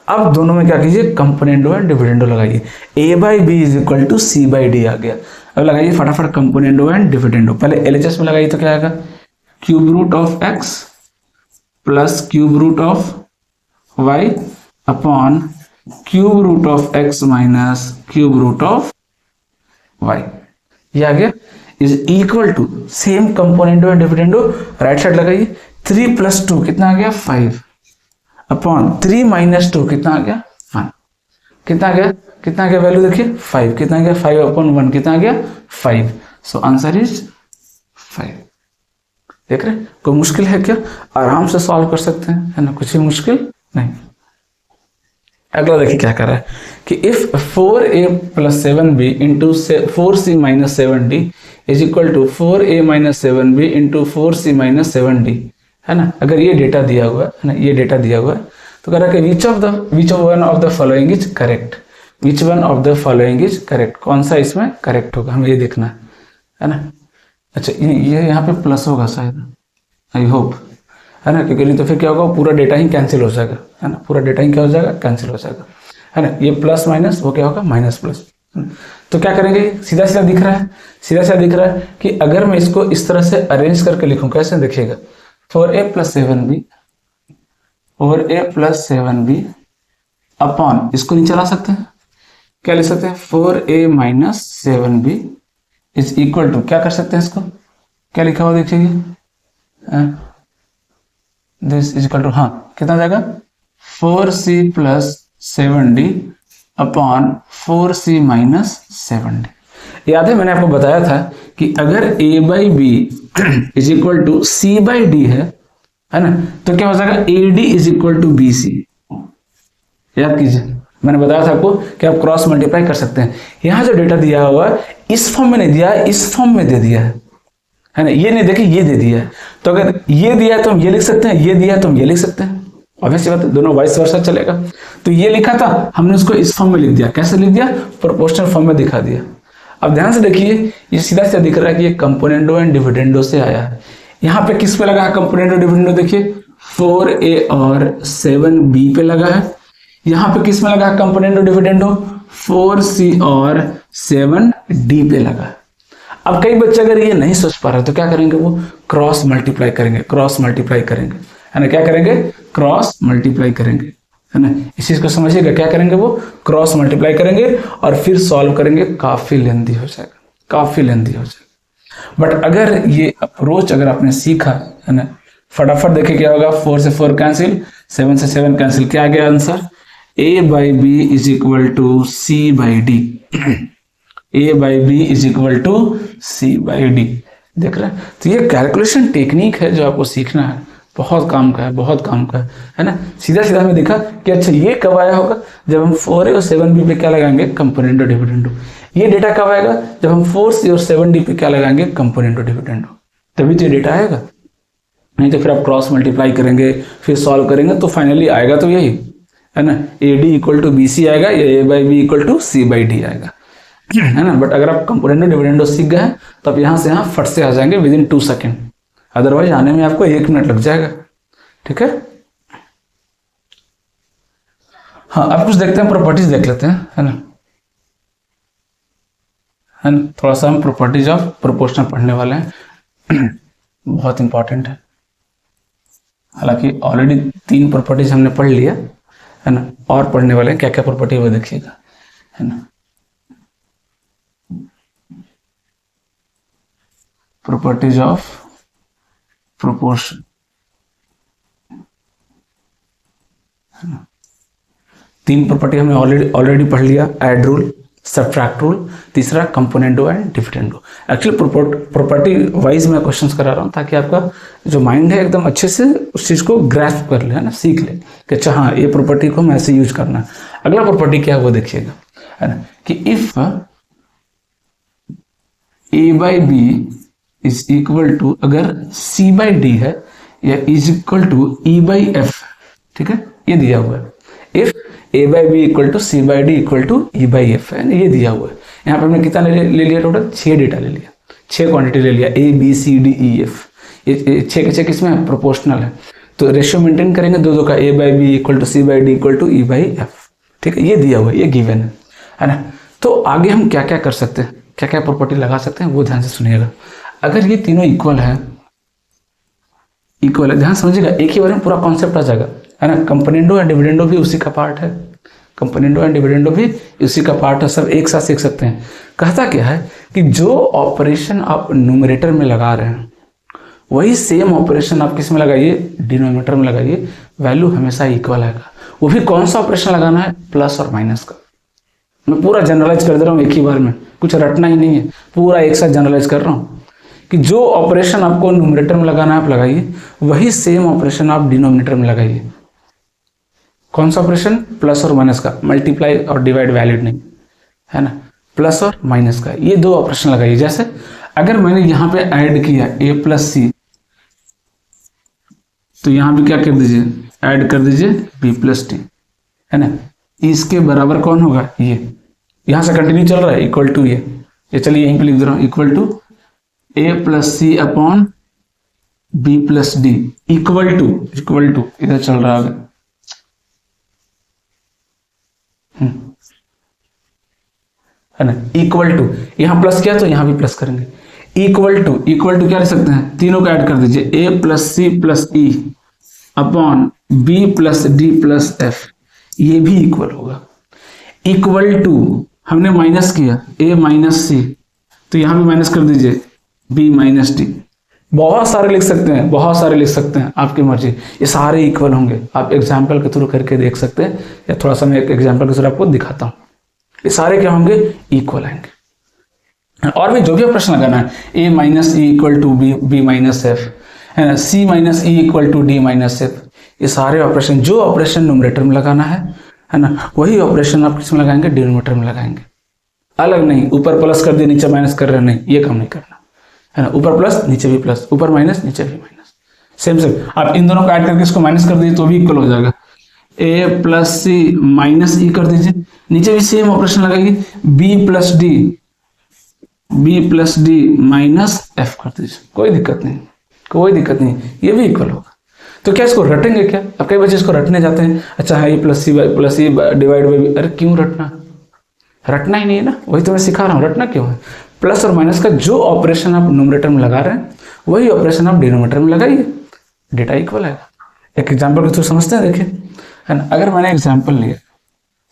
अब दोनों में क्या कीजिए कंपोनेंडो एंड डिविडेंडो लगाइए, a by B is equal to C by D आ गया। अब लगाइए फटाफट कंपोनेंडो एंड डिविडेंडो, पहले एलएचएस में लगाइए तो क्या आएगा cube root of x plus cube root of y upon cube root of X minus cube root of Y, ये आ गया is equal to same componendo and dividendo right side लगाइए 3 + 2 कितना आ गया 5 अपॉन 3 - 2 कितना आ गया 1, कितना आ गया वैल्यू देखिए 5, कितना आ गया 5/1 कितना आ गया 5, सो आंसर इज 5। देख रहे कोई मुश्किल है क्या, आराम से सॉल्व कर सकते हैं, है ना, कुछ भी मुश्किल नहीं। अगला देखिए क्या कर रहा है कि if 4a + 7b into 4c - 7d is equal to 4a - 7b into 4c - 7d, है ना। अगर ये डेटा दिया हुआ है ना, ये डेटा दिया हुआ है तो कह रहा है कि which one of the following is correct, which one of the following is correct, कौन सा इसमें करेक्ट होगा, हमें ये देखना है ना। अच्छा ये यहाँ पे प्लस होगा शायद, आई होप, है ना, क्योंकि नहीं तो फिर क्या होगा, पूरा डेटा ही कैंसिल हो जाएगा, है ना, पूरा डेटा ही क्या हो जाएगा, कैंसिल हो जाएगा, है ना। ये प्लस माइनस वो क्या होगा, माइनस प्लस। तो क्या करेंगे, सीधा सीधा दिख रहा है, सीधा सीधा दिख रहा है कि अगर मैं इसको इस तरह से अरेंज करके लिखूं, कैसे देखिएगा, 4a + 7b, 4a + 7b upon, इसको नीचे ला सकते हैं, क्या लिख सकते हैं, 4a - 7b is equal to, क्या कर सकते हैं इसको, क्या लिखा हुआ देखिएगा, दिस इज इक्वल टू, हाँ कितना जाएगा, 4c + 7d upon 4c - 7d। याद है मैंने आपको बताया था कि अगर a/b is equal to c/d है ना, तो क्या हो जाएगा, AD is equal to BC। याद कीजिए, मैंने बताया था आपको कि आप क्रॉस मल्टीप्लाई कर सकते हैं। यहाँ जो डेटा दिया हुआ है इस फॉर्म में नहीं दिया है, इस फॉर्म में दे दिया है ना, ये नहीं देखिए, ये दे दिया है। तो अगर ये दिया है तो हम ये लिख सकते हैं, ये दिया है तो हम ये लिख सकते हैं, ऑब्वियसली बात है, दोनों वाइस वर्सा चलेगा। तो ये लिखा था, हमने उसको इस फॉर्म में लिख दिया, कैसे लिख दिया, प्रोपोर्शनल फॉर्म में दिखा दिया। अब ध्यान से देखिए, ये सीधा सीधा दिख रहा है कि ये कंपोनेंडो एंड डिविडेंडो से आया है। यहाँ पे किस पे लगा है कंपोनेंडो डिविडेंडो, देखिए 4a और 7b पे लगा है। यहाँ पे किस में लगा है कंपोनेंडो डिविडेंडो, 4c और 7d पे लगा है। अब कई बच्चे अगर ये नहीं सोच पा रहे तो क्या करेंगे, वो क्रॉस मल्टीप्लाई करेंगे, क्रॉस मल्टीप्लाई करेंगे, है ना, क्या करेंगे, क्रॉस मल्टीप्लाई करेंगे, है ना। इस चीज को समझिएगा, क्या करेंगे, वो क्रॉस मल्टीप्लाई करेंगे और फिर सॉल्व करेंगे, काफी लेंथी हो जाएगा, काफी लेंथी हो जाएगा। बट अगर ये अप्रोच अगर आपने सीखा, है ना, फटाफट देखिए क्या होगा, 4 से 4 कैंसिल, 7 से 7 कैंसिल, क्या आ गया answer, a/b is equal to c/d, a/b is equal to c/d। देख रहे हैं, तो ये कैलकुलेशन टेक्निक है जो आपको सीखना है, बहुत काम का है, बहुत काम का है ना। सीधा सीधा हमें दिखा कि अच्छा ये कब आया होगा, जब हम 4a और 7b पे क्या लगाएंगे, कंपोनेंडो डिविडेंडो। ये डेटा कब आएगा, जब हम 4c और 7d पे क्या लगाएंगे, कंपोनेंडो डिविडेंडो, तभी तो ये डेटा आएगा। नहीं तो फिर आप क्रॉस मल्टीप्लाई करेंगे, फिर सॉल्व करेंगे, तो फाइनली आएगा तो यही, है ना, AD इक्वल टू BC आएगा, या a/b इक्वल टू c/d आएगा, है ना। बट अगर आप कंपोनेंडो डिविडेंडो सीख गए हैं तो आप यहाँ से यहाँ फट से आ जाएंगे विदिन 2 सेकेंड, अदरवाइज आने में आपको 1 मिनट लग जाएगा, ठीक है। हाँ अब कुछ देखते हैं, प्रॉपर्टीज देख लेते हैं, है ना, थोड़ा सा हम प्रॉपर्टीज ऑफ प्रोपोर्शनल पढ़ने वाले हैं, बहुत इंपॉर्टेंट है। हालांकि ऑलरेडी 3 प्रॉपर्टीज हमने पढ़ लिया, है ना, और पढ़ने वाले हैं, क्या क्या प्रॉपर्टी वो देखिएगा, है ना। प्रॉपर्टीज ऑफ प्रोपोर्शन, 3 प्रॉपर्टी हमने ऑलरेडी पढ़ लिया, ऐड रूल, सब्ट्रैक्ट रूल, तीसरा componendo and dividendo. Actually property wise मैं क्वेश्चंस करा रहा हूँ ताकि आपका जो माइंड है एकदम अच्छे से उस चीज को ग्रैस्प कर ले, है ना, सीख ले कि अच्छा हाँ ये प्रॉपर्टी को हम ऐसे यूज करना है। अगला प्रॉपर्टी क्या है वो देखिएगा, है ना, कि if a/b is equal to, अगर c/d है या इज इक्वल टू e/f, ठीक है, ये दिया हुआ है। If a/b equal to c/d equal to e/f है, ये दिया हुआ है। यहाँ पे हमने कितना ले लिया, टोटल 6 डेटा ले लिया, 6 क्वांटिटी ले लिया, a b c d e f, ये 6 के 6 किसमें है, प्रोपोर्शनल है। तो रेशियो मेंटेन करेंगे दो का, a/b equal to c/d equal to e/f, ठीक है, ये दिया हुआ है, ये गिवन है ना। तो आगे हम क्या क्या कर सकते हैं, क्या क्या प्रॉपर्टी लगा सकते हैं वो ध्यान से सुनिएगा। अगर ये तीनों इक्वल है, ध्यान समझिएगा, एक ही बार में पूरा कॉन्सेप्ट आ जाएगा, है ना। कंपोनेंडो एंड डिविडेंडो भी उसी का पार्ट है, कंपोनेंडो एंड डिविडेंडो भी उसी का पार्ट है, सब एक साथ सीख सकते हैं। कहता क्या है कि जो ऑपरेशन आप न्यूमरेटर में लगा रहे हैं वही सेम ऑपरेशन आप किस में लगाइए, डिनोमिनेटर में लगाइए, वैल्यू हमेशा इक्वल आएगा। वो भी कौन सा ऑपरेशन लगाना है, प्लस और माइनस का। मैं पूरा जनरलाइज कर दे रहा हूँ एक ही बार में, कुछ रटना ही नहीं है, पूरा एक साथ जनरलाइज कर रहा हूँ कि जो ऑपरेशन आपको न्यूमरेटर में लगाना है आप लगाइए, वही सेम ऑपरेशन आप डिनोमिनेटर में लगाइए। कौन सा ऑपरेशन, प्लस और माइनस का, मल्टीप्लाई और डिवाइड वैलिड नहीं, है ना, प्लस और माइनस का, ये 2 ऑपरेशन लगाइए। जैसे अगर मैंने यहाँ पे ऐड किया a + c तो यहाँ भी क्या कर दीजिए, ऐड कर दीजिए b प्लस डी, है ना। इसके बराबर कौन होगा, ये यहां से कंटिन्यू चल रहा है, इक्वल टू ये चलिए यहीं पे लिख दे रहा हूं, equal to a plus C upon b plus d, equal to इधर चल रहा है, है ना। इक्वल टू, यहां प्लस किया तो यहां भी प्लस करेंगे, इक्वल टू क्या लिख सकते हैं, तीनों को ऐड कर दीजिए, a plus c plus e upon b plus d plus f, ये भी इक्वल होगा। इक्वल टू हमने माइनस किया a माइनस सी, तो यहां भी माइनस कर दीजिए b माइनस डी। बहुत सारे लिख सकते हैं, आपकी मर्जी, ये सारे इक्वल होंगे। आप एग्जाम्पल के थ्रू करके देख सकते हैं, या थोड़ा सा मैं एक एग्जाम्पल के थ्रू आपको दिखाता हूँ। ये सारे क्या होंगे, इक्वल आएंगे। और भी जो भी प्रश्न लगाना है, a minus e equal to b minus f, है ना, c minus e equal to d minus f, ये सारे ऑपरेशन, जो ऑपरेशन न्यूमरेटर में लगाना है ना, वही ऑपरेशन आप किसमें लगाएंगे, डिनोमिनेटर में लगाएंगे। अलग नहीं, ऊपर प्लस कर दिए नीचे माइनस कर रहे, नहीं, ये काम नहीं करना, है ना। ऊपर प्लस नीचे भी प्लस, ऊपर माइनस नीचे भी माइनस, सेम आप इन दोनों को ऐड करके इसको माइनस कर दीजिए तो भी इक्वल हो जाएगा। a प्लस सी माइनस ई कर दीजिए, नीचे भी सेम ऑपरेशन लगाइए, b plus D minus F कर दीजिए, कोई दिक्कत नहीं, ये भी इक्वल होगा। तो क्या इसको रटेंगे क्या, अब कई बच्चे इसको रटने जाते हैं, अच्छा है ए प्लस सी डिवाइड बाई, अरे क्यों रटना ही नहीं है ना, वही तो मैं सिखा रहा हूँ, रटना क्यों है। प्लस और माइनस का जो ऑपरेशन आप न्यूमरेटर में लगा रहे हैं वही ऑपरेशन आप डिनोमिनेटर में लगाइए, डेटा इक्वल आएगा। एक एग्जांपल के थ्रू समझते हैं, देखिए, है ना। अगर मैंने एग्जांपल लिया,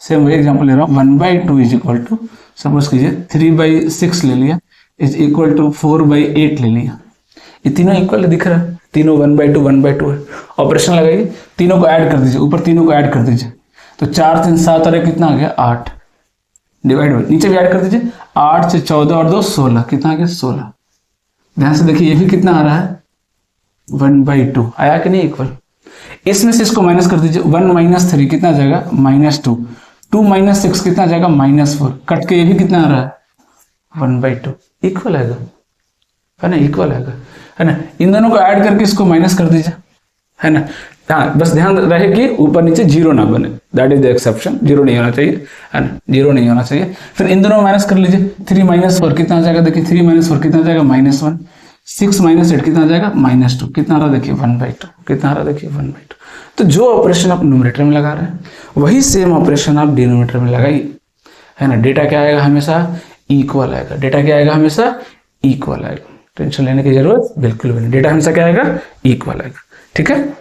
सेम वही एग्जांपल ले रहा हूँ, 1/2 इज इक्वल टू, सपोज कीजिए 3/6 ले लिया, इज इक्वल टू 4/8 ले लिया, ये तीनों इक्वल दिख रहा है, तीनों 1/2 है। ऑपरेशन लगाइए, तीनों को ऐड कर दीजिए, ऊपर तीनों को ऐड कर दीजिए, तो 4 3 7 और कितना आ गया 8, डिवाइड बाई नीचे भी ऐड कर दीजिए, 8 से 14 और 2 16, कितना आ गया 16। ध्यान से देखिए, ये भी कितना आ रहा है 1/2, आया कि नहीं इक्वल। इसमें से इसको माइनस कर दीजिए, 1 माइनस 3 कितना आ जाएगा -2, 2 माइनस 6 कितना आ जाएगा -4, कट के ये भी कितना आ रहा है 1/2, इक्वल आएगा, है ना, इक्वल आएगा, है ना। इन दोनों को ऐड करके इसको माइनस कर दीजिए, है ना। हाँ, बस ध्यान रहे कि ऊपर नीचे जीरो ना बने, that is the exception, zero नहीं होना चाहिए, है ना, जीरो नहीं होना चाहिए। फिर इन दोनों माइनस कर लीजिए, 3 माइनस 4 कितना आ जाएगा, देखिए 3 माइनस 4 कितना आ जाएगा -1, 6 माइनस 8 कितना आ जाएगा -2, कितना आ रहा देखिए 1/2, कितना आ रहा देखिए 1/2। तो जो ऑपरेशन आप न्यूमरेटर में लगा रहे हैं वही सेम ऑपरेशन आप डिनोमिनेटर में लगाइए, है ना। डेटा क्या आएगा, हमेशा इक्वल आएगा, डेटा क्या आएगा, हमेशा इक्वल आएगा, टेंशन लेने की जरूरत बिल्कुल भी नहीं, डेटा हमेशा क्या आएगा, इक्वल आएगा। ठीक है,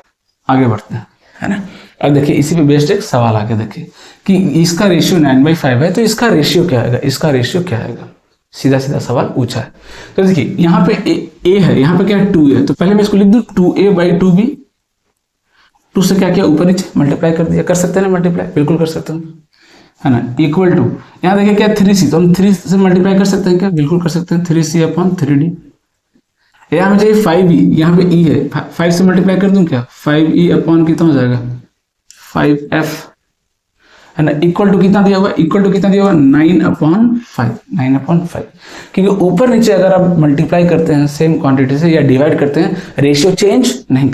आगे बढ़ते हैं, है ना। अब देखिए इसी पे बेस्ड एक सवाल आगे देखिए कि इसका रेशियो 9/5 है, तो इसका रेशियो क्या आएगा, सीधा सवाल पूछा है। तो देखिए यहाँ पे a है, यहाँ पे क्या है 2 है, तो पहले मैं इसको लिख दूं 2a/2b, 2 से क्या किया ऊपर नीचे मल्टीप्लाई कर दिया, कर सकते हैं ना मल्टीप्लाई, बिल्कुल कर सकते हैं, है ना। इक्वल टू, यहाँ देखिए क्या 3c, तो हम 3 से मल्टीप्लाई कर सकते हैं क्या, बिल्कुल कर सकते हैं, 3c/3d। यहाँ में चाहिए 5e, यहाँ पे e है, 5 से मल्टीप्लाई कर दूं क्या, 5e अपॉन कितना हो जाएगा 5f, है ना। इक्वल टू कितना दिया हुआ, 9/5, क्योंकि ऊपर नीचे अगर आप मल्टीप्लाई करते हैं सेम क्वांटिटी से या डिवाइड करते हैं, रेशियो चेंज नहीं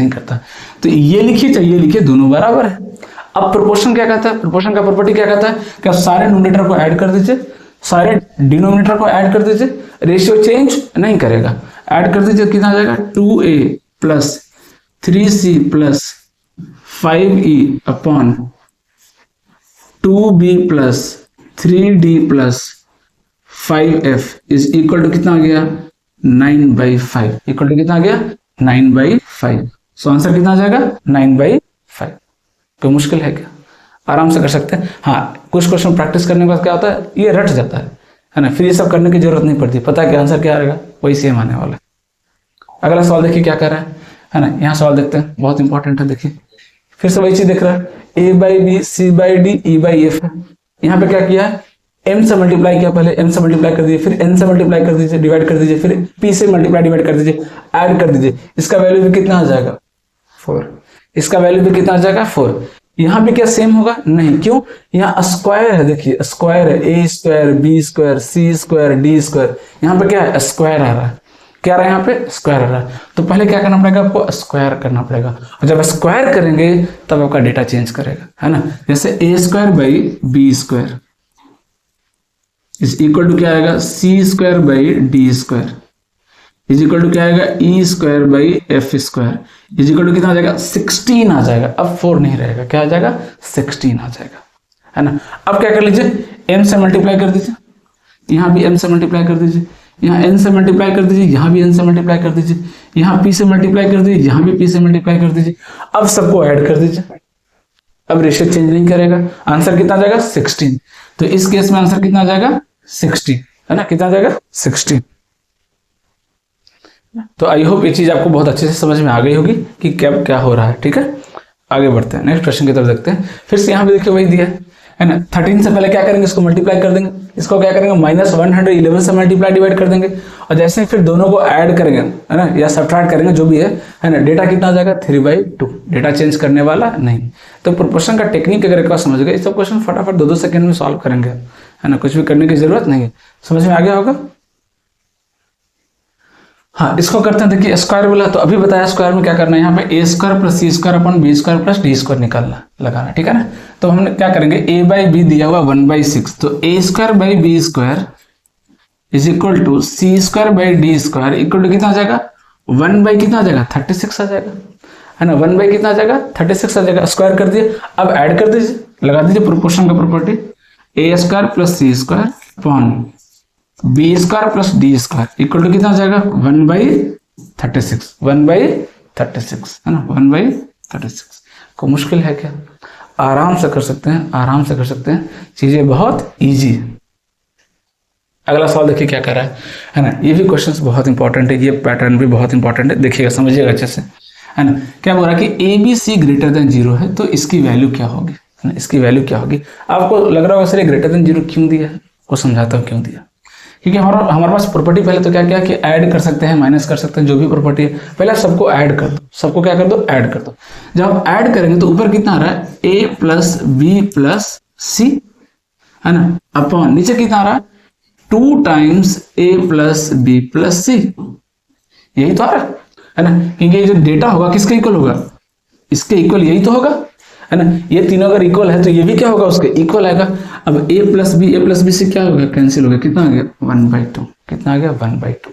करता, तो ये लिखिए चाहे ये लिखिए, दोनों बराबर है। अब प्रोपोर्शन क्या कहता है, प्रोपोर्शन का प्रॉपर्टी क्या कहता है कि आप सारे न्यूमरेटर को ऐड कर दीजिए, सारे डिनोमिनेटर को ऐड कर दीजिए, रेशियो चेंज नहीं करेगा, ऐड कर दीजिए, कितना आ जाएगा 2a plus 3c plus 5e upon 2b plus 3d plus 5f is equal to कितना आ गया 9/5, इक्वल टू कितना आ गया 9/5। सो आंसर कितना आ जाएगा 9/5। कोई मुश्किल है क्या, आराम से कर सकते हैं। हाँ, कुछ क्वेश्चन प्रैक्टिस करने के बाद क्या होता है, ये रट जाता है ना, फिर ये सब करने की जरूरत नहीं पड़ती, पता है कि आंसर क्या आएगा, वही सेम आने वाला है। अगला सवाल देखिए क्या कर रहा है ना, यहाँ सवाल देखते हैं, बहुत इंपॉर्टेंट है। देखिए फिर से वही चीज देख रहा है, a/b c/d e/f है। यहाँ पे क्या किया है, m से मल्टीप्लाई किया, पहले m से मल्टीप्लाई कर दीजिए, फिर n से मल्टीप्लाई कर दीजिए, डिवाइड कर दीजिए, फिर p से मल्टीप्लाई डिवाइड कर दीजिए, ऐड कर दीजिए, इसका वैल्यू भी कितना आ जाएगा 4, इसका वैल्यू भी कितना आ जाएगा 4। यहाँ पे क्या सेम होगा, नहीं, क्यों, यहाँ स्क्वायर है, देखिए स्क्वायर है, a² b² c² d², यहाँ पे क्या है स्क्वायर आ रहा है, क्या आ रहा है यहाँ पे, स्क्वायर आ रहा है। तो पहले क्या करना पड़ेगा आपको, स्क्वायर करना पड़ेगा, और जब स्क्वायर करेंगे तब आपका डेटा चेंज करेगा, है ना। जैसे A square by B square is equal to क्या आएगा, C square by D square is equal to क्या आएगा, E square by F square is equal to कितना आ जाएगा, 16 आ जाएगा। अब 4 नहीं रहेगा, क्या आ जाएगा, 16 आ जाएगा, है ना। अब क्या कर लीजिए, m से मल्टीप्लाई कर दीजिए, यहाँ भी m से मल्टीप्लाई कर दीजिए, यहाँ n से मल्टीप्लाई कर दीजिए, यहाँ भी n से मल्टीप्लाई कर दीजिए, यहाँ p से मल्टीप्लाई कर दीजिए, यहाँ भी p से मल्टीप्लाई कर दीजिए। अब सबको ऐड कर दीजिए, अब रेशियो चेंज नहीं करेगा, आंसर कितना आ जाएगा, 16। तो इस केस में आंसर कितना आ जाएगा, 60, है ना, कितना आ जाएगा, 60। तो आई होप ये चीज आपको बहुत अच्छे से समझ में आ गई होगी कि क्या हो रहा है, ठीक है। आगे बढ़ते हैं, नेक्स्ट क्वेश्चन की तरफ देखते हैं। फिर से यहाँ पे देखिए वही दिया है ना, 13 से पहले क्या करेंगे, इसको मल्टीप्लाई कर देंगे, इसको क्या करेंगे, -111 से मल्टीप्लाई डिवाइड कर देंगे, और जैसे ही फिर दोनों को ऐड करेंगे, है ना, या सब्ट्रैक्ट करेंगे, जो भी है ना, डेटा कितना आ जाएगा, 3/2। डेटा चेंज करने वाला नहीं। तो प्रोपोर्शन का टेक्निक अगर एक बार समझ गए, सब क्वेश्चन फटाफट 2-2 सेकंड में सॉल्व करेंगे, है ना, कुछ भी करने की जरूरत नहीं है। समझ में आ गया होगा। हाँ, इसको करते हैं, देखिए स्क्वायर बोला, तो अभी बताया स्क्वायर में क्या करना है, यहाँ पे A square plus C square upon B square plus D square निकालना लगाना, ठीक है ना। तो हम क्या करेंगे, a बाई बी दिया हुआ 1/6, तो a square by B square is equal to c square by D square equal to कितना आ जाएगा, 1 कितना आ जाएगा, 36 आ जाएगा, है ना। 1 कितना आ जाएगा, 36 आ जाएगा। स्क्वायर कर दिए, अब ऐड कर दीजिए, लगा दीजिए प्रोपोर्शन का property, a square plus C square upon b square plus D square equal to कितना आ जाएगा, 1/36, 1/36, है ना, 1/36। को मुश्किल है क्या, आराम से कर सकते हैं, आराम से कर सकते हैं, चीजें बहुत इजी है। अगला सवाल देखिए क्या कर रहा है ना। ये भी क्वेश्चंस बहुत इंपॉर्टेंट है, ये पैटर्न भी बहुत इंपॉर्टेंट है, देखिएगा, समझिएगा अच्छे से, है ना। क्या बोल रहा है कि ABC ग्रेटर देन 0 है, तो इसकी वैल्यू क्या होगी, है ना, इसकी वैल्यू क्या होगी। आपको लग रहा होगा सर ये ग्रेटर देन 0 क्यों दिया है, को समझाता हूँ क्यों दिया। क्योंकि हमारे पास प्रॉपर्टी पहले तो क्या क्या कि ऐड कर सकते हैं, माइनस कर सकते हैं, जो भी प्रॉपर्टी है पहले आप सबको ऐड कर दो, सबको क्या कर दो, ऐड कर दो। जब आप ऐड करेंगे तो ऊपर कितना आ रहा है, a plus B plus C, है ना, अपॉन नीचे कितना आ रहा है, 2 times a plus B plus C, यही तो आ रहा है ना। क्योंकि ये जो डेटा होगा किसके इक्वल होगा, इसके इक्वल यही तो होगा, है ना। ये तीनों अगर इक्वल है तो ये भी क्या होगा, उसके इक्वल आएगा। अब a प्लस बी से क्या होगा, कैंसिल हो गया, कितना आ गया, 1/2, कितना आ गया, 1/2।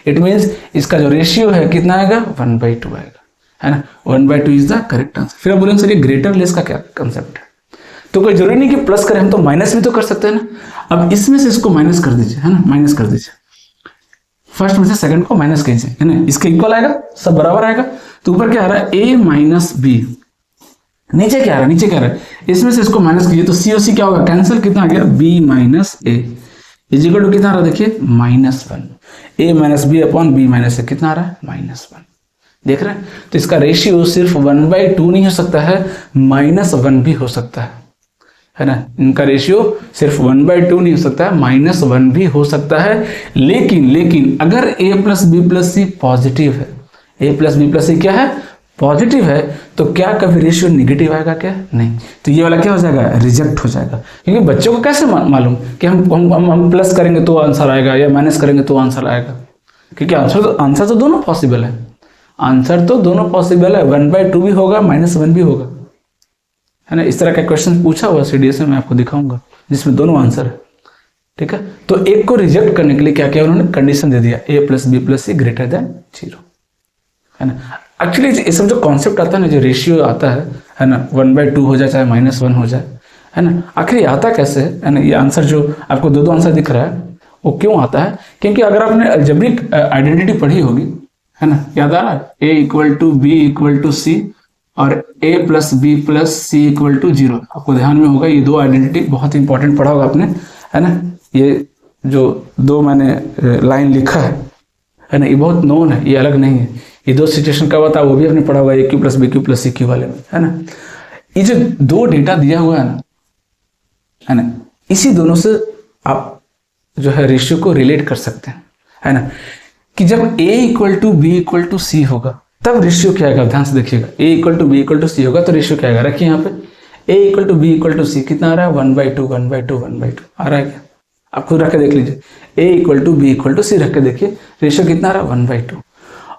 इट मीन्स इसका जो रेशियो है कितना आएगा, 1/2 आएगा, है ना। 1/2 इज द करेक्ट आंसर। फिर आप बोलेंगे सर ये ग्रेटर लेस का क्या कंसेप्ट है, तो कोई जरूरी नहीं कि प्लस करें, हम तो माइनस भी तो कर सकते हैं ना। अब इसमें से इसको माइनस कर दीजिए, है ना, माइनस कर दीजिए, फर्स्ट में से सेकंड को माइनस कीजिए, है ना, इसके इक्वल आएगा, सब बराबर आएगा। तो ऊपर क्या आ रहा है, a माइनस बी, नीचे क्या आ रहा है, नीचे क्या आ रहा है, इसमें से इसको माइनस कीजिए, तो सी और सी क्या होगा, कैंसिल, कितना आ गया, b minus A is equal to कितना आ रहा है, देखिए -1, a minus B upon B minus A, कितना आ रहा है, -1, देख रहे हैं। तो इसका रेशियो सिर्फ 1/2 नहीं हो सकता है, -1 भी हो सकता है ना। इनका रेशियो सिर्फ 1/2 नहीं हो सकता है, -1 भी हो सकता है। लेकिन अगर a plus B plus c positive है, a plus B plus c क्या है, पॉजिटिव है, तो क्या कभी रेशियो निगेटिव आएगा, क्या नहीं। तो ये वाला क्या हो जाएगा, रिजेक्ट हो जाएगा। क्योंकि बच्चों को कैसे मालूम कि हम प्लस करेंगे तो आंसर आएगा या माइनस करेंगे तो आंसर आएगा, क्योंकि आंसर तो दोनों पॉसिबल है, आंसर तो दोनों पॉसिबल है, 1/2 भी होगा, -1 भी होगा, है ना। इस तरह का क्वेश्चन पूछा हुआ CDS में, मैं आपको दिखाऊंगा जिसमें दोनों आंसर है, ठीक है। तो एक को रिजेक्ट करने के लिए क्या किया उन्होंने, कंडीशन दे दिया, a plus B plus c greater than 0, है ना। एक्चुअली इसमें जो कॉन्सेप्ट आता है ना, जो रेशियो आता है ना, 1/2 हो जाए चाहे -1 हो जाए, है ना, आखिर ये आता कैसे है ना। ये आंसर जो आपको दो आंसर दिख रहा है वो क्यों आता है, क्योंकि अगर आपने अलजेब्रिक आइडेंटिटी पढ़ी होगी, है ना, याद आ रहा है, a equal to B equal to C और a plus B plus C equal to 0, आपको ध्यान में होगा, ये दो आइडेंटिटी बहुत इंपॉर्टेंट पढ़ा होगा आपने, है ना। ये जो दो मैंने लाइन लिखा है ना, ये बहुत नोन है, ये अलग नहीं है। ये दो सिचुएशन का होता है, वो भी आपने पढ़ा हुआ है, a plus b cube plus c cube वाले में, है ना। ये जो दो डेटा दिया हुआ है ना, इसी दोनों से आप जो है रेशियो को रिलेट कर सकते हैं, है ना, कि जब a equal to B equal to C होगा तब रेशियो क्या आएगा, ध्यान से देखिएगा, a equal to B equal to C होगा तो रेशियो क्या आएगा, रखिए यहाँ पे a equal to B equal to C, कितना आ रहा है, 1/2 1/2 1/2 आ रहा है क्या, आप खुद रख के देख लीजिए, a equal to B equal to C रख के देखिए, रेशियो कितना आ रहा है 1/2।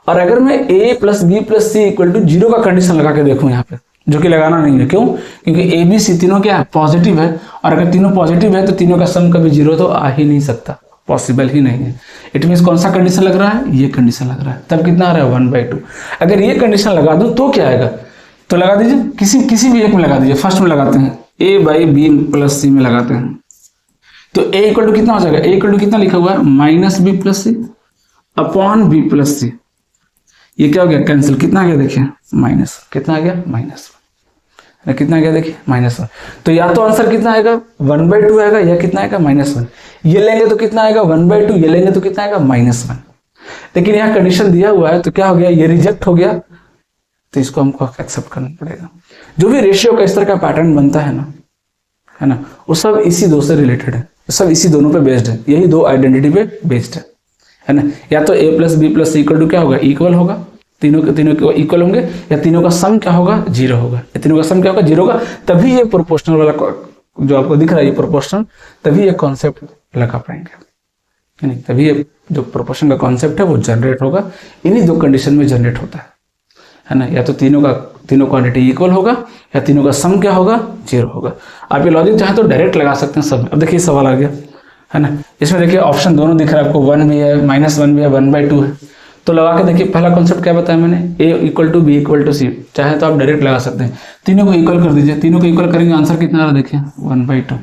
और अगर मैं a plus B plus C equal to 0 का कंडीशन लगा के देखूं यहाँ पे, जो कि लगाना नहीं है, क्यों? क्योंकि ए बी सी तीनों क्या है, पॉजिटिव है, और अगर तीनों पॉजिटिव है तो तीनों का सम कभी 0 तो आ ही नहीं सकता, पॉसिबल ही नहीं है। इट मीन्स कौन सा कंडीशन लग रहा है, ये कंडीशन लग रहा है, तब कितना आ रहा है 1/2। अगर ये कंडीशन लगा दूं तो क्या आएगा, तो लगा दीजिए, किसी भी एक में लगा दीजिए, फर्स्ट में लगाते हैं, a बाई बी प्लस सी में लगाते हैं, तो a इक्वल टू कितना हो जाएगा, a इक्वल टू कितना लिखा हुआ है माइनस बी प्लस सी अपॉन बी प्लस सी, ये क्या हो गया कैंसिल, कितना आ गया देखिए माइनस, कितना आ गया -1, कितना आ गया देखिए -1। तो या तो आंसर कितना आएगा 1/2 आएगा, या कितना आएगा -1। ये लेंगे तो कितना आएगा 1/2, ये लेंगे तो कितना आएगा -1। लेकिन यहाँ कंडीशन दिया हुआ है तो क्या हो गया, ये रिजेक्ट हो गया, तो इसको हमको एक्सेप्ट करना पड़ेगा। जो भी रेशियो का इस तरह का पैटर्न बनता है ना, वो सब इसी दो से रिलेटेड है, सब इसी दोनों पे बेस्ड है, यही दो आइडेंटिटी पे बेस्ड है ना। या तो a plus B plus C equal to क्या होगा, इक्वल होगा, तीनों के इक्वल होंगे, या तीनों का सम क्या होगा 0 होगा, या तीनों का सम क्या होगा 0 होगा, तभी ये प्रोपोर्शनल वाला जो आपको दिख रहा है ये प्रोपोर्शनल, तभी ये कॉन्सेप्ट लगा पाएंगे, नहीं तभी ये जो प्रोपोर्शन का कॉन्सेप्ट है वो जनरेट होगा, इन्हीं दो कंडीशन में जनरेट होता है ना। या तो तीनों क्वांटिटी इक्वल होगा, या तीनों का सम क्या होगा 0 होगा। आप ये लॉजिक चाहे तो डायरेक्ट लगा सकते हैं सब। अब देखिए सवाल आ गया है ना, इसमें देखिए ऑप्शन दोनों दिख रहा है आपको, 1 भी है -1 भी है, 1/2 है, तो लगा के देखिए पहला कॉन्सेप्ट क्या बताया मैंने, a equal to B equal to C, चाहे तो आप डायरेक्ट लगा सकते हैं, तीनों को इक्वल कर दीजिए, तीनों को इक्वल करेंगे आंसर कितना आ रहा है देखिए 1/2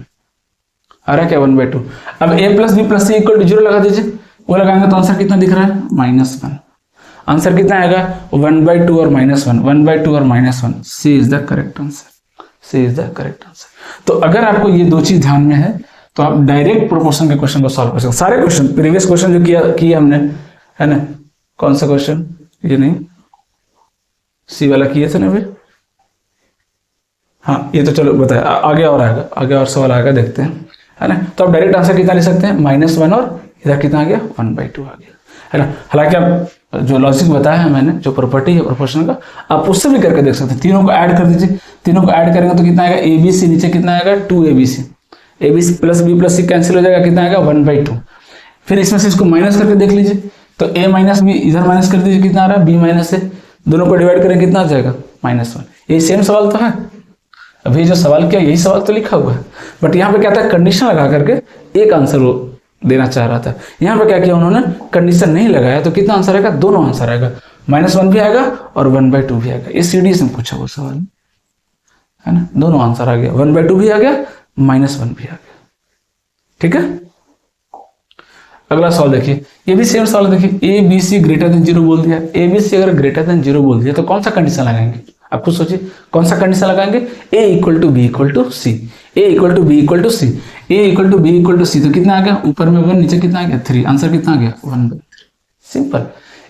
आ रहा है क्या 1/2। अब a plus B plus C equal to 0 लगा दीजिए, वो लगाएंगे तो आंसर कितना दिख रहा है -1। आंसर कितना आएगा 1/2 और -1, 1/2 और -1, C is the correct answer, C is the correct answer. तो अगर आपको ये दो चीज ध्यान में है तो आप डायरेक्ट प्रोपोर्शन के क्वेश्चन को सॉल्व कर सकते हैं। सारे क्वेश्चन, प्रीवियस क्वेश्चन जो किया हमने है ना, कौन सा क्वेश्चन, ये नहीं सी वाला किए थे ना अभी, हाँ ये तो चलो बताया, आगे और आएगा, आगे और सवाल आएगा, देखते हैं है ना। तो आप डायरेक्ट आंसर कितना ले सकते हैं -1, और इधर कितना आ गया 1/2 आ गया है ना। हालांकि आप जो लॉजिक बताया है मैंने, जो प्रॉपर्टी है प्रोपोर्शनल का, आप उससे भी करके देख सकते हैं। तीनों को ऐड कर दीजिए, तीनों को ऐड करेंगे तो कितना आएगा ABC, नीचे कितना आएगा 2ABC, ABC plus B plus C cancel हो जाएगा, कितना आएगा 1/2। फिर इसमें से इसको माइनस करके देख लीजिए, तो a माइनस बी इधर माइनस कर दीजिए, कितना आ रहा है b माइनस से, दोनों को डिवाइड करें कितना आ जाएगा -1। यही सेम सवाल तो है, अभी जो सवाल किया यही सवाल तो लिखा हुआ है, बट यहाँ पे क्या था कंडीशन लगा करके एक आंसर वो देना चाह रहा था। यहाँ पे क्या किया उन्होंने, कंडीशन नहीं लगाया, तो कितना आंसर आएगा, दोनों आंसर आएगा, -1 भी आएगा और 1/2 भी आएगा। ये सीडीएस में पूछा वो सवाल है ना, दोनों आंसर आ गया, 1/2 भी आ गया, -1 भी आ गया, ठीक है। अगला सवाल देखिए, ये भी सेम सवाल देखिए, a B c greater than 0 बोल दिया, ए बी सी अगर ग्रेटर देन 0 बोल दिया तो कौन सा कंडीशन लगाएंगे, आप खुद सोचिए कौन सा कंडीशन लगाएंगे, a equal to B equal to C, a equal to B equal to C, a equal to B equal to C, तो कितना आ गया, ऊपर में 1 नीचे कितना आ गया 3, आंसर कितना आ गया 1/3। सिंपल।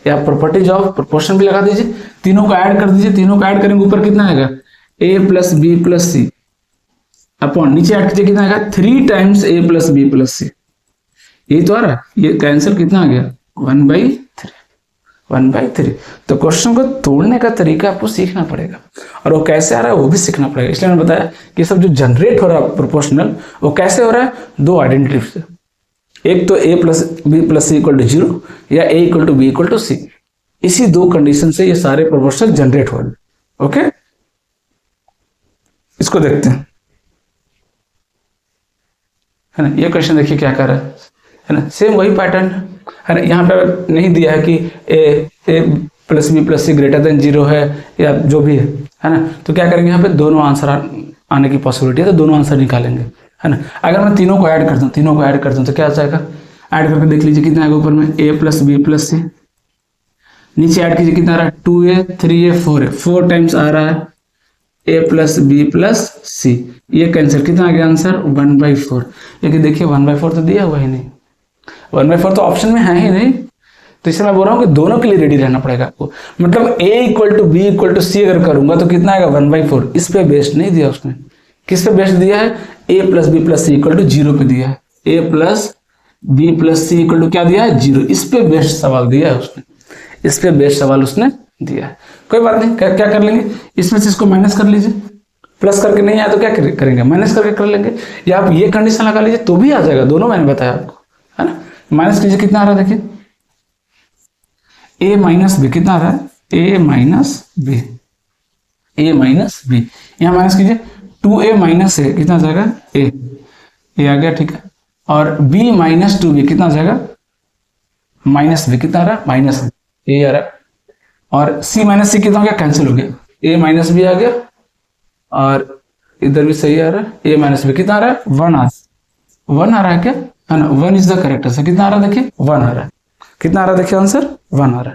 या प्रॉपर्टीज ऑफ प्रोपोर्शन भी लगा दीजिए, तीनों को ऐड कर दीजिए, तीनों को ऐड करेंगे ऊपर कितना आएगा a plus B plus C upon नीचे ऐड कीजिए कितना आएगा 3 times a plus B plus C, यही तो आ रहा है, ये कैंसिल कितना आ गया 1/3। तो क्वेश्चन को तोड़ने का तरीका आपको सीखना पड़ेगा, और वो कैसे आ रहा है वो भी सीखना पड़ेगा। इसलिए मैंने बताया कि सब जो जनरेट हो रहा है प्रोपोर्शनल, वो कैसे हो रहा है, दो आइडेंटिटी से, एक तो a plus B plus C equal to 0 या a equal to B equal to C, इसी दो कंडीशन से ये सारे प्रोपोर्शनल जनरेट हो रहे हैं। ओके, इसको देखते हैं है ना। ये क्वेश्चन देखिए क्या कर रहा है ना, सेम वही पैटर्न है ना। यहाँ पे नहीं दिया है कि a plus B plus c greater than 0 है या जो भी है ना, तो क्या करेंगे यहाँ पे दोनों आंसर आने की पॉसिबिलिटी है, तो दोनों आंसर निकालेंगे है ना। अगर मैं तीनों को ऐड कर दूं तो क्या आ जाएगा, ऐड करके देख लीजिए कितना आएगा, ऊपर में a प्लस बी प्लस सी, नीचे ऐड कीजिए कितना आ रहा है 2a 3a 4a, 4 टाइम्स आ रहा है a प्लस बी प्लस सी, ये कैंसिल कितना आ गया आंसर 1/4। लेकिन देखिए 1/4 तो दिया हुआ ही नहीं, 1/4 तो ऑप्शन में है ही नहीं, तो इसलिए मैं बोल रहा हूँ कि दोनों के लिए रेडी रहना पड़ेगा आपको। मतलब a equal to B equal to C अगर करूंगा तो कितना आएगा 1/4, इस पे बेस्ड नहीं दिया उसने, किस पे बेस्ड दिया है, a plus B plus C equal to 0 पे दिया है, a plus B plus C equal to क्या दिया है 0, इस पे बेस्ड सवाल दिया है उसने, इस पे बेस्ड सवाल उसने दिया है। कोई बात नहीं, क्या कर लेंगे, इसमें से इसको माइनस कर लीजिए, प्लस करके नहीं आया तो क्या करेंगे, माइनस करके कर लेंगे, या आप ये कंडीशन लगा लीजिए तो भी आ जाएगा, दोनों मैंने बताया आपको, है ना। माइनस कीजिए, कितना आ रहा है देखिए, ए माइनस बी, कितना आ रहा है, ए माइनस बी, ए माइनस बी, यहाँ माइनस कीजिए, 2a माइनस ए कितना आ जाएगा, ए आ गया, ठीक है। और b माइनस 2b कितना आ जाएगा, माइनस बी, कितना आ रहा है, माइनस ए आ रहा है। और c माइनस सी कितना हो गया, कैंसिल हो गया, a माइनस बी आ गया, और इधर भी सही आ रहा है, a माइनस बी कितना आ रहा है, 1 आ रहा है क्या, है ना, 1 इज द करेक्ट आंसर, कितना आ रहा है देखिए, 1 आ रहा है, कितना आ रहा है देखिए आंसर, 1 आ रहा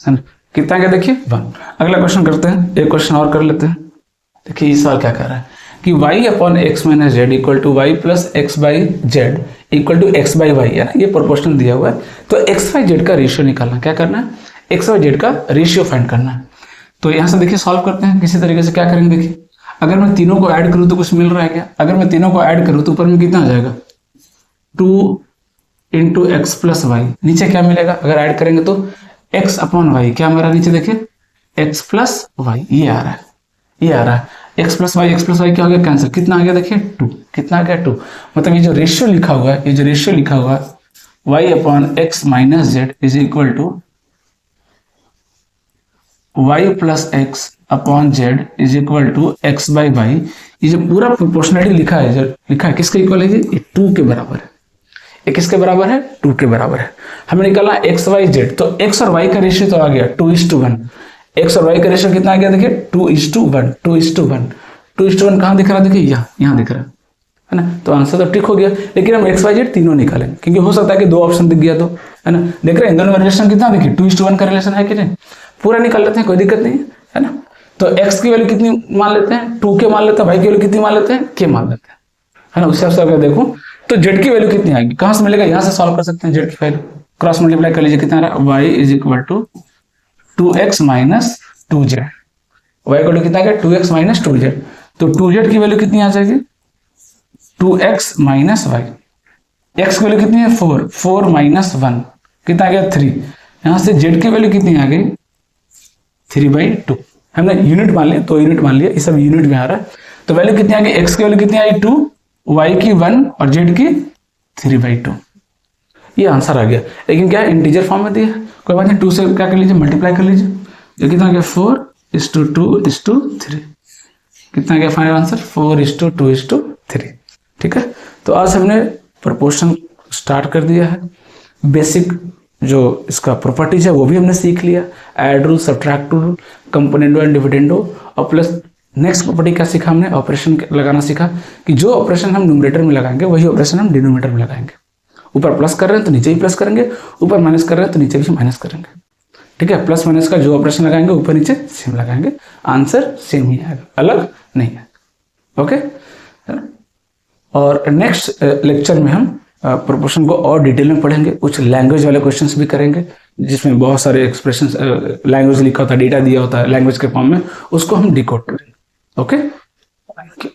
है ना, कितना क्या देखिए 1। अगला क्वेश्चन करते हैं, एक क्वेश्चन और कर लेते हैं। देखिए इस सवाल क्या कह रहा है कि y upon x minus z equal to y plus x by z equal to x by y, है ना, ये प्रोपोर्शनल दिया हुआ है। तो एक्स बाई जेड का रेशियो निकालना, क्या करना है, एक्स बाई जेड का रेशियो फाइंड करना है। तो यहाँ से देखिए सॉल्व करते हैं किसी तरीके से, क्या करेंगे देखिए, अगर मैं तीनों को ऐड करूँ तो कुछ मिल रहा है क्या, अगर मैं तीनों को ऐड करूँ तो ऊपर में कितना आ जाएगा, 2 इंटू एक्स प्लस वाई, नीचे क्या मिलेगा, अगर ऐड करेंगे तो एक्स अपॉन वाई, क्या मेरा नीचे देखिए एक्स प्लस वाई, ये आ रहा है, ये आ रहा है, एक्स प्लस वाई क्या हो गया, कैंसिल, कितना आ गया देखिए 2, कितना आ गया 2, मतलब ये जो रेशियो लिखा हुआ है, ये जो रेशियो लिखा हुआ है y upon x minus z is equal to y plus x upon z is equal to x by y, ये जो पूरा प्रोपोर्शनलिटी लिखा है, जो लिखा है किसके इक्वल है, ये 2 के बराबर है, ये किसके बराबर है, 2 के बराबर है। हमें निकालना एक्स वाई जेड, तो एक्स और वाई का रेशियो तो आ गया 2:1, एक्स और वाई का रेशियो कितना आ गया देखिए 2:1, 2:1 कहाँ दिख रहा है देखिए, यहाँ दिख रहा है ना, तो आंसर तो ठीक हो गया। लेकिन हम एक्स वाई जेड तीनों निकालेंगे, क्योंकि हो सकता है कि 2 ऑप्शन दिख गया तो, है ना, देख रहे हैं इन दोनों में रिलेशन कितना देखिए 2:1 का रिलेशन है कि नहीं, पूरा निकाल लेते हैं, कोई दिक्कत नहीं है ना। तो एक्स की वैल्यू कितनी मान लेते हैं, 2 के मान लेते हैं, वाई की वैल्यू कितनी मान लेते हैं, के मान लेते हैं, है ना। उस हिसाब से अगर देखो तो जेड की वैल्यू कितनी आएगी, कहां से मिलेगा, यहां से सॉल्व कर सकते हैं, जेड की वैल्यू क्रॉस मल्टीप्लाई कर लीजिए, कितना आ रहा है, y is equal to 2x minus 2z, y को कितना आ गया 2x माइनस 2z, तो 2z की वैल्यू कितनी आ जाएगी 2x माइनस वाई, x की वैल्यू कितनी है 4 माइनस 1 कितना आ गया 3, यहां से z की वैल्यू कितनी आ गई 3/2, हमने यूनिट मान लिया, तो यूनिट मान लिया, ये सब यूनिट में आ रहा है। तो वैल्यू कितनी आ गई, x की वैल्यू कितनी आई 2, y की 1 और z की 3/2, ये आंसर आ गया। लेकिन क्या इंटीजर फॉर्म में दिया, कोई बात नहीं, 2 से क्या कर लीजिए मल्टीप्लाई कर लीजिए, ये कितना आ गया 4:2:3, कितना आ गया फाइनल आंसर 4:2:3, ठीक है। तो आज हमने प्रोपोर्शन स्टार्ट कर दिया है, बेसिक जो इसका प्रॉपर्टीज है वो भी हमने सीख लिया, add rule, subtract rule, componendo and dividendo, और प्लस नेक्स्ट प्रॉपर्टी क्या सीखा हमने, ऑपरेशन लगाना सीखा, कि जो ऑपरेशन हम न्यूमरेटर में लगाएंगे वही ऑपरेशन हम डिनोमिनेटर में लगाएंगे, ऊपर प्लस कर रहे हैं तो नीचे भी प्लस करेंगे, ऊपर माइनस कर रहे हैं तो नीचे भी माइनस करेंगे, ठीक है। प्लस माइनस का जो ऑपरेशन लगाएंगे ऊपर नीचे सेम लगाएंगे, आंसर सेम ही आएगा, अलग नहीं है, ओके। और नेक्स्ट लेक्चर में हम प्रोपोर्शन को और डिटेल में पढ़ेंगे, कुछ लैंग्वेज वाले क्वेश्चंस भी करेंगे, जिसमें बहुत सारे एक्सप्रेशंस लैंग्वेज लिखा होता है, डेटा दिया होता है लैंग्वेज के फॉर्म में, उसको हम डिकोड करेंगे, ओके। Thank you.